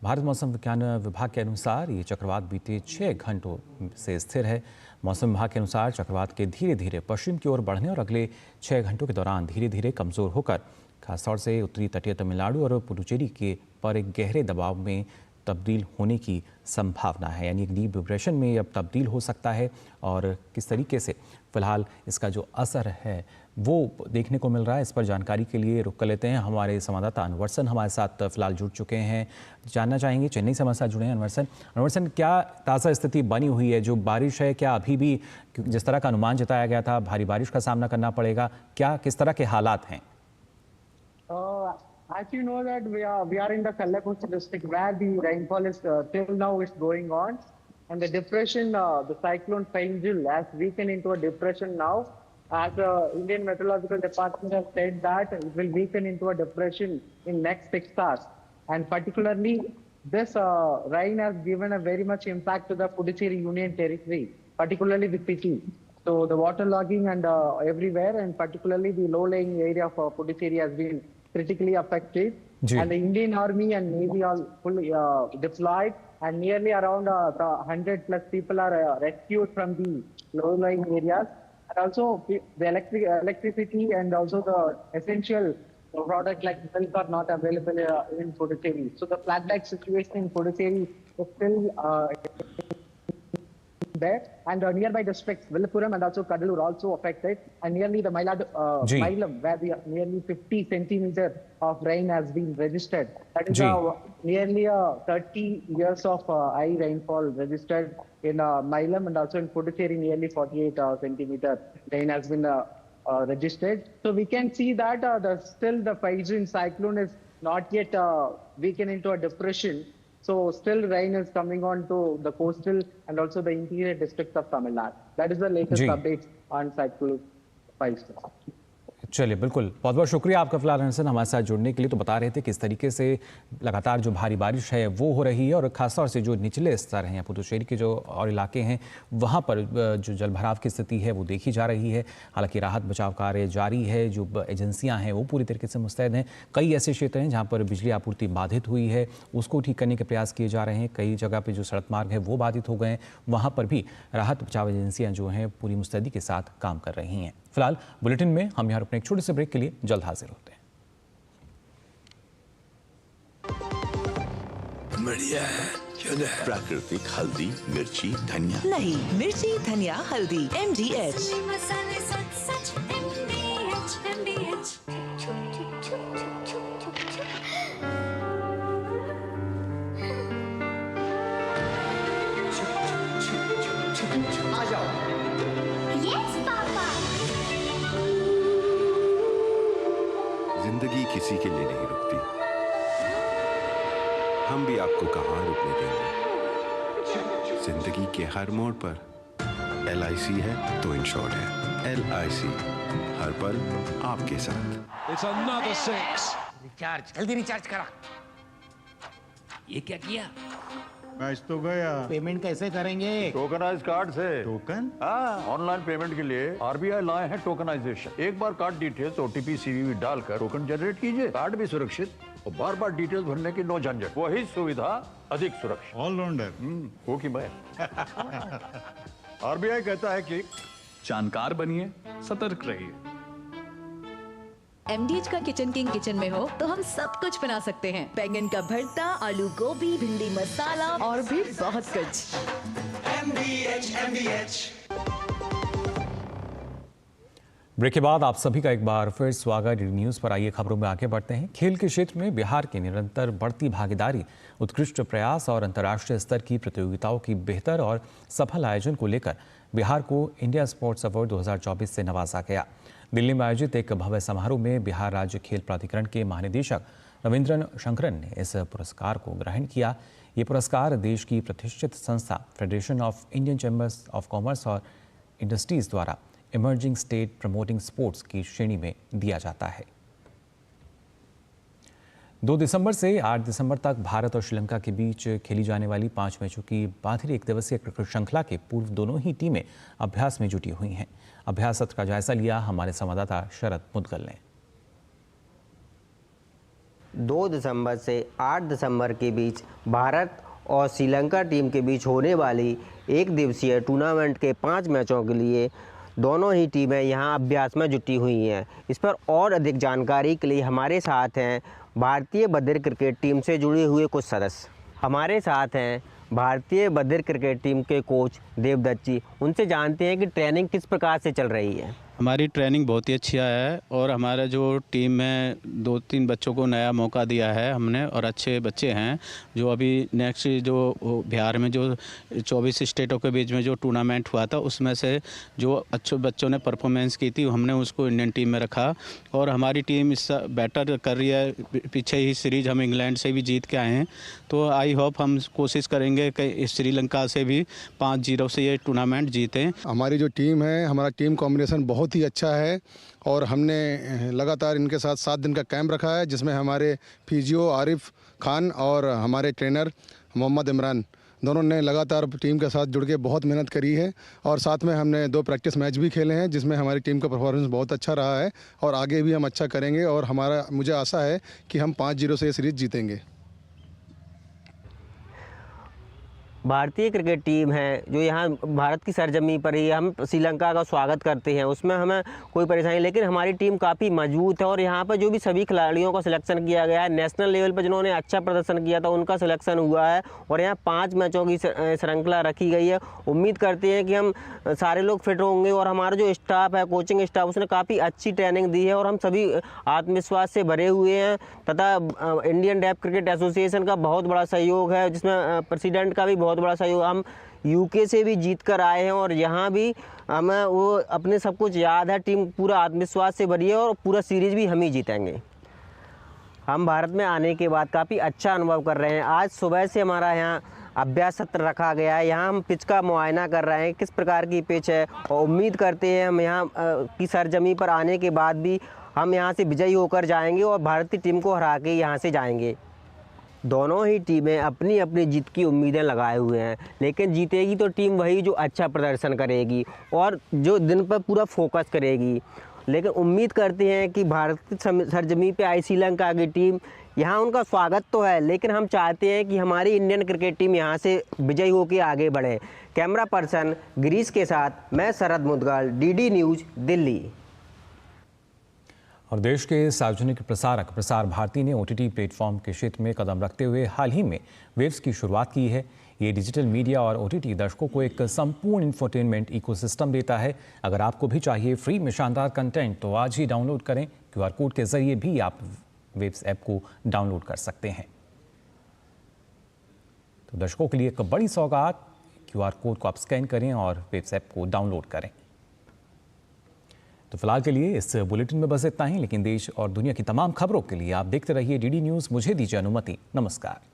भारत मौसम विज्ञान विभाग के अनुसार ये चक्रवात बीते 6 घंटों से स्थिर है। मौसम विभाग के अनुसार चक्रवात के धीरे धीरे पश्चिम की ओर बढ़ने और अगले 6 घंटों के दौरान धीरे धीरे कमजोर होकर खासतौर से उत्तरी तटीय तमिलनाडु और पुडुचेरी के पर एक गहरे दबाव में तब्दील होने की संभावना है। यानी एक डीप डिप्रेशन में अब तब्दील हो सकता है और किस तरीके से फिलहाल इसका जो असर है वो देखने को मिल रहा है, इस पर जानकारी के लिए रुक कर लेते हैं। हमारे संवाददाता अनवरसन हमारे साथ फिलहाल जुड़ चुके हैं, जानना चाहेंगे, चेन्नई से हमारे साथ जुड़े हैं अनवरसन, क्या ताज़ा स्थिति बनी हुई है? जो बारिश है क्या अभी भी जिस तरह का अनुमान जताया गया था भारी बारिश का सामना करना पड़ेगा, क्या किस तरह के हालात हैं? As you know that we are in the Kallakuri district where the rainfall is till now is going on. And the depression, the cyclone Fainjul has weakened into a depression now. As the Indian Meteorological Department has said that it will weaken into a depression in next 6 hours. And particularly, this rain has given a very much impact to the Puducherry Union Territory, particularly the city. So the waterlogging and everywhere, and particularly the low-lying area of Puducherry has been critically affected. And the Indian Army and Navy are fully deployed, and nearly around 100 plus people are rescued from the low-lying areas. And also the electricity and also the essential product like milk are not available in Puducherry. So the flood-like situation in Puducherry is still there, and nearby districts Villupuram and also Kadalur also affected, and nearly the Milam, where nearly 50 centimeters of rain has been registered. That is nearly 30 years of high rainfall registered in Milam, and also in Puducherry nearly 48 centimeters rain has been registered. So we can see that still the Fainjul cyclone is not yet weakened into a depression. So still rain is coming on to the coastal and also the interior districts of Tamil Nadu. That is the latest update on cyclone Fainjul. चलिए बिल्कुल, बहुत बहुत शुक्रिया आपका फिलहाल हसन हमारे साथ जुड़ने के लिए। तो बता रहे थे किस तरीके से लगातार जो भारी बारिश है वो हो रही है, और खासतौर से जो निचले स्तर हैं पुदुचेरी के जो और इलाके हैं वहाँ पर जो जलभराव की स्थिति है वो देखी जा रही है। हालांकि राहत बचाव कार्य जारी है, जो एजेंसियाँ हैं वो पूरी तरीके से मुस्तैद हैं। कई ऐसे क्षेत्र हैं जहाँ पर बिजली आपूर्ति बाधित हुई है, उसको ठीक करने के प्रयास किए जा रहे हैं। कई जगह पर जो सड़क मार्ग है वो बाधित हो गए हैं, वहाँ पर भी राहत बचाव एजेंसियाँ जो हैं पूरी मुस्तैदी के साथ काम कर रही हैं। फिलहाल बुलेटिन में हम यहाँ अपने एक छोटे से ब्रेक के लिए जल्द हाजिर होते हैं। बढ़िया है, क्यों है? प्राकृतिक हल्दी, मिर्ची, धनिया। नहीं, मिर्ची, धनिया, हल्दी, MDH। आ जाओ। जिंदगी किसी के लिए नहीं रुकती, हम भी आपको कहां रुकने देंगे। जिंदगी के हर मोड़ पर LIC है तो इंश्योर्ड है। LIC, हर पल आपके साथ। It's another six. रिचार्ज, जल्दी रिचार्ज करा। ये क्या किया? मैच तो गया। पेमेंट कैसे करेंगे? टोकनाइज कार्ड से। टोकन? हाँ, ऑनलाइन पेमेंट के लिए RBI लाए हैं टोकनाइजेशन। एक बार कार्ड डिटेल्स OTP CVV डालकर टोकन जनरेट कीजिए, कार्ड भी सुरक्षित और बार बार डिटेल्स भरने की नो झंझट। वही सुविधा अधिक सुरक्षित। ऑलराउंडर वो कि मैं RBI कहता है कि जानकार बनिए, सतर्क रहिए। MDH का किचन किंग किचन में हो तो हम सब कुछ बना सकते हैं। बैंगन का भरता, आलू गोभी, भिंडी मसाला और भी बहुत कुछ। MDH। ब्रेक के बाद आप सभी का एक बार फिर स्वागत DD न्यूज़ पर। आइए खबरों में आगे बढ़ते हैं। खेल के क्षेत्र में बिहार की निरंतर बढ़ती भागीदारी, उत्कृष्ट प्रयास और अंतर्राष्ट्रीय स्तर की प्रतियोगिताओं की बेहतर और सफल आयोजन को लेकर बिहार को इंडिया स्पोर्ट्स अवार्ड 2024 से नवाजा गया। दिल्ली में आयोजित एक भव्य समारोह में बिहार राज्य खेल प्राधिकरण के महानिदेशक रविंद्रन शंकरन ने इस पुरस्कार को ग्रहण किया। ये पुरस्कार देश की प्रतिष्ठित संस्था federation of Indian chambers of commerce और इंडस्ट्रीज द्वारा इमर्जिंग स्टेट प्रमोटिंग स्पोर्ट्स की श्रेणी में दिया जाता है। 2 दिसंबर से 8 दिसंबर तक भारत और श्रीलंका के बीच खेली जाने वाली 5 मैचों की बाधिर एक दिवसीय क्रिकेट श्रृंखला के पूर्व दोनों ही टीमें अभ्यास में जुटी हुई हैं। अभ्यास सत्र का जायजा लिया हमारे संवाददाता शरद मुदगल ने। 2 दिसंबर से 8 दिसंबर के बीच भारत और श्रीलंका टीम के बीच होने वाली एक दिवसीय टूर्नामेंट के 5 मैचों के लिए दोनों ही टीमें यहां अभ्यास में जुटी हुई हैं। इस पर और अधिक जानकारी के लिए हमारे साथ हैं भारतीय बधिर क्रिकेट टीम से जुड़े हुए कुछ सदस्य। हमारे साथ हैं भारतीय बधिर क्रिकेट टीम के कोच देवदत्त जी। उनसे जानते हैं कि ट्रेनिंग किस प्रकार से चल रही है। हमारी ट्रेनिंग बहुत ही अच्छी आया है और हमारा जो टीम में 2-3 बच्चों को नया मौका दिया है हमने और अच्छे बच्चे हैं जो अभी नेक्स्ट जो बिहार में जो 24 स्टेटों के बीच में जो टूर्नामेंट हुआ था उसमें से जो अच्छे बच्चों ने परफॉर्मेंस की थी हमने उसको इंडियन टीम में रखा और हमारी टीम इस बेटर कर रही है। पीछे ही सीरीज हम इंग्लैंड से भी जीत के आए हैं तो आई होप हम कोशिश करेंगे कि श्रीलंका से भी 5-0 से ये टूर्नामेंट जीतें। हमारी जो टीम है हमारा टीम कॉम्बिनेशन बहुत ही अच्छा है और हमने लगातार इनके साथ 7 दिन का कैंप रखा है जिसमें हमारे फिजियो आरिफ खान और हमारे ट्रेनर मोहम्मद इमरान दोनों ने लगातार टीम के साथ जुड़ के बहुत मेहनत करी है और साथ में हमने 2 प्रैक्टिस मैच भी खेले हैं जिसमें हमारी टीम का परफॉर्मेंस बहुत अच्छा रहा है और आगे भी हम अच्छा करेंगे और मुझे आशा है कि हम 5-0 से ये सीरीज जीतेंगे। भारतीय क्रिकेट टीम है जो यहाँ भारत की सरजमी पर ही हम श्रीलंका का स्वागत करते हैं उसमें हमें कोई परेशानी, लेकिन हमारी टीम काफ़ी मजबूत है और यहाँ पर जो भी सभी खिलाड़ियों का सिलेक्शन किया गया है नेशनल लेवल पर जिन्होंने अच्छा प्रदर्शन किया था उनका सिलेक्शन हुआ है और यहाँ 5 मैचों की श्रृंखला रखी गई है। उम्मीद करते हैं कि हम सारे लोग फिट होंगे और हमारा जो स्टाफ है कोचिंग स्टाफ उसने काफ़ी अच्छी ट्रेनिंग दी है और हम सभी आत्मविश्वास से भरे हुए हैं तथा इंडियन डेफ क्रिकेट एसोसिएशन का बहुत बड़ा सहयोग है जिसमें प्रेसिडेंट का भी बहुत बड़ा सहयोग। हम यूके से भी जीत कर आए हैं और यहाँ भी हमें वो अपने सब कुछ याद है। टीम पूरा आत्मविश्वास से भरी है और पूरा सीरीज भी हम ही जीतेंगे। हम भारत में आने के बाद काफ़ी अच्छा अनुभव कर रहे हैं। आज सुबह से हमारा यहाँ अभ्यास सत्र रखा गया है। यहाँ हम पिच का मुआयना कर रहे हैं किस प्रकार की पिच है और उम्मीद करते हैं हम यहाँ की सरजमी पर आने के बाद भी हम यहाँ से विजयी होकर जाएंगे और भारतीय टीम को हरा के यहाँ से जाएंगे। दोनों ही टीमें अपनी अपनी जीत की उम्मीदें लगाए हुए हैं, लेकिन जीतेगी तो टीम वही जो अच्छा प्रदर्शन करेगी और जो दिन पर पूरा फोकस करेगी। लेकिन उम्मीद करते हैं कि भारत की सरजमी पे आई श्रीलंका की टीम, यहाँ उनका स्वागत तो है लेकिन हम चाहते हैं कि हमारी इंडियन क्रिकेट टीम यहाँ से विजयी होकर आगे बढ़े। कैमरा पर्सन गिरीश के साथ मैं शरद मुदगल, डीडी न्यूज़, दिल्ली। और देश के सार्वजनिक प्रसारक प्रसार भारती ने OTT प्लेटफॉर्म के क्षेत्र में कदम रखते हुए हाल ही में वेव्स की शुरुआत की है। ये डिजिटल मीडिया और OTT दर्शकों को एक संपूर्ण इंफोटेनमेंट इकोसिस्टम देता है। अगर आपको भी चाहिए फ्री में शानदार कंटेंट तो आज ही डाउनलोड करें। QR कोड के जरिए भी आप वेव्स ऐप को डाउनलोड कर सकते हैं। तो दर्शकों के लिए एक बड़ी सौगात, QR कोड को आप स्कैन करें और वेव्स ऐप को डाउनलोड करें। तो फिलहाल के लिए इस बुलेटिन में बस इतना ही, लेकिन देश और दुनिया की तमाम खबरों के लिए आप देखते रहिए DD न्यूज़। मुझे दीजिए अनुमति। नमस्कार।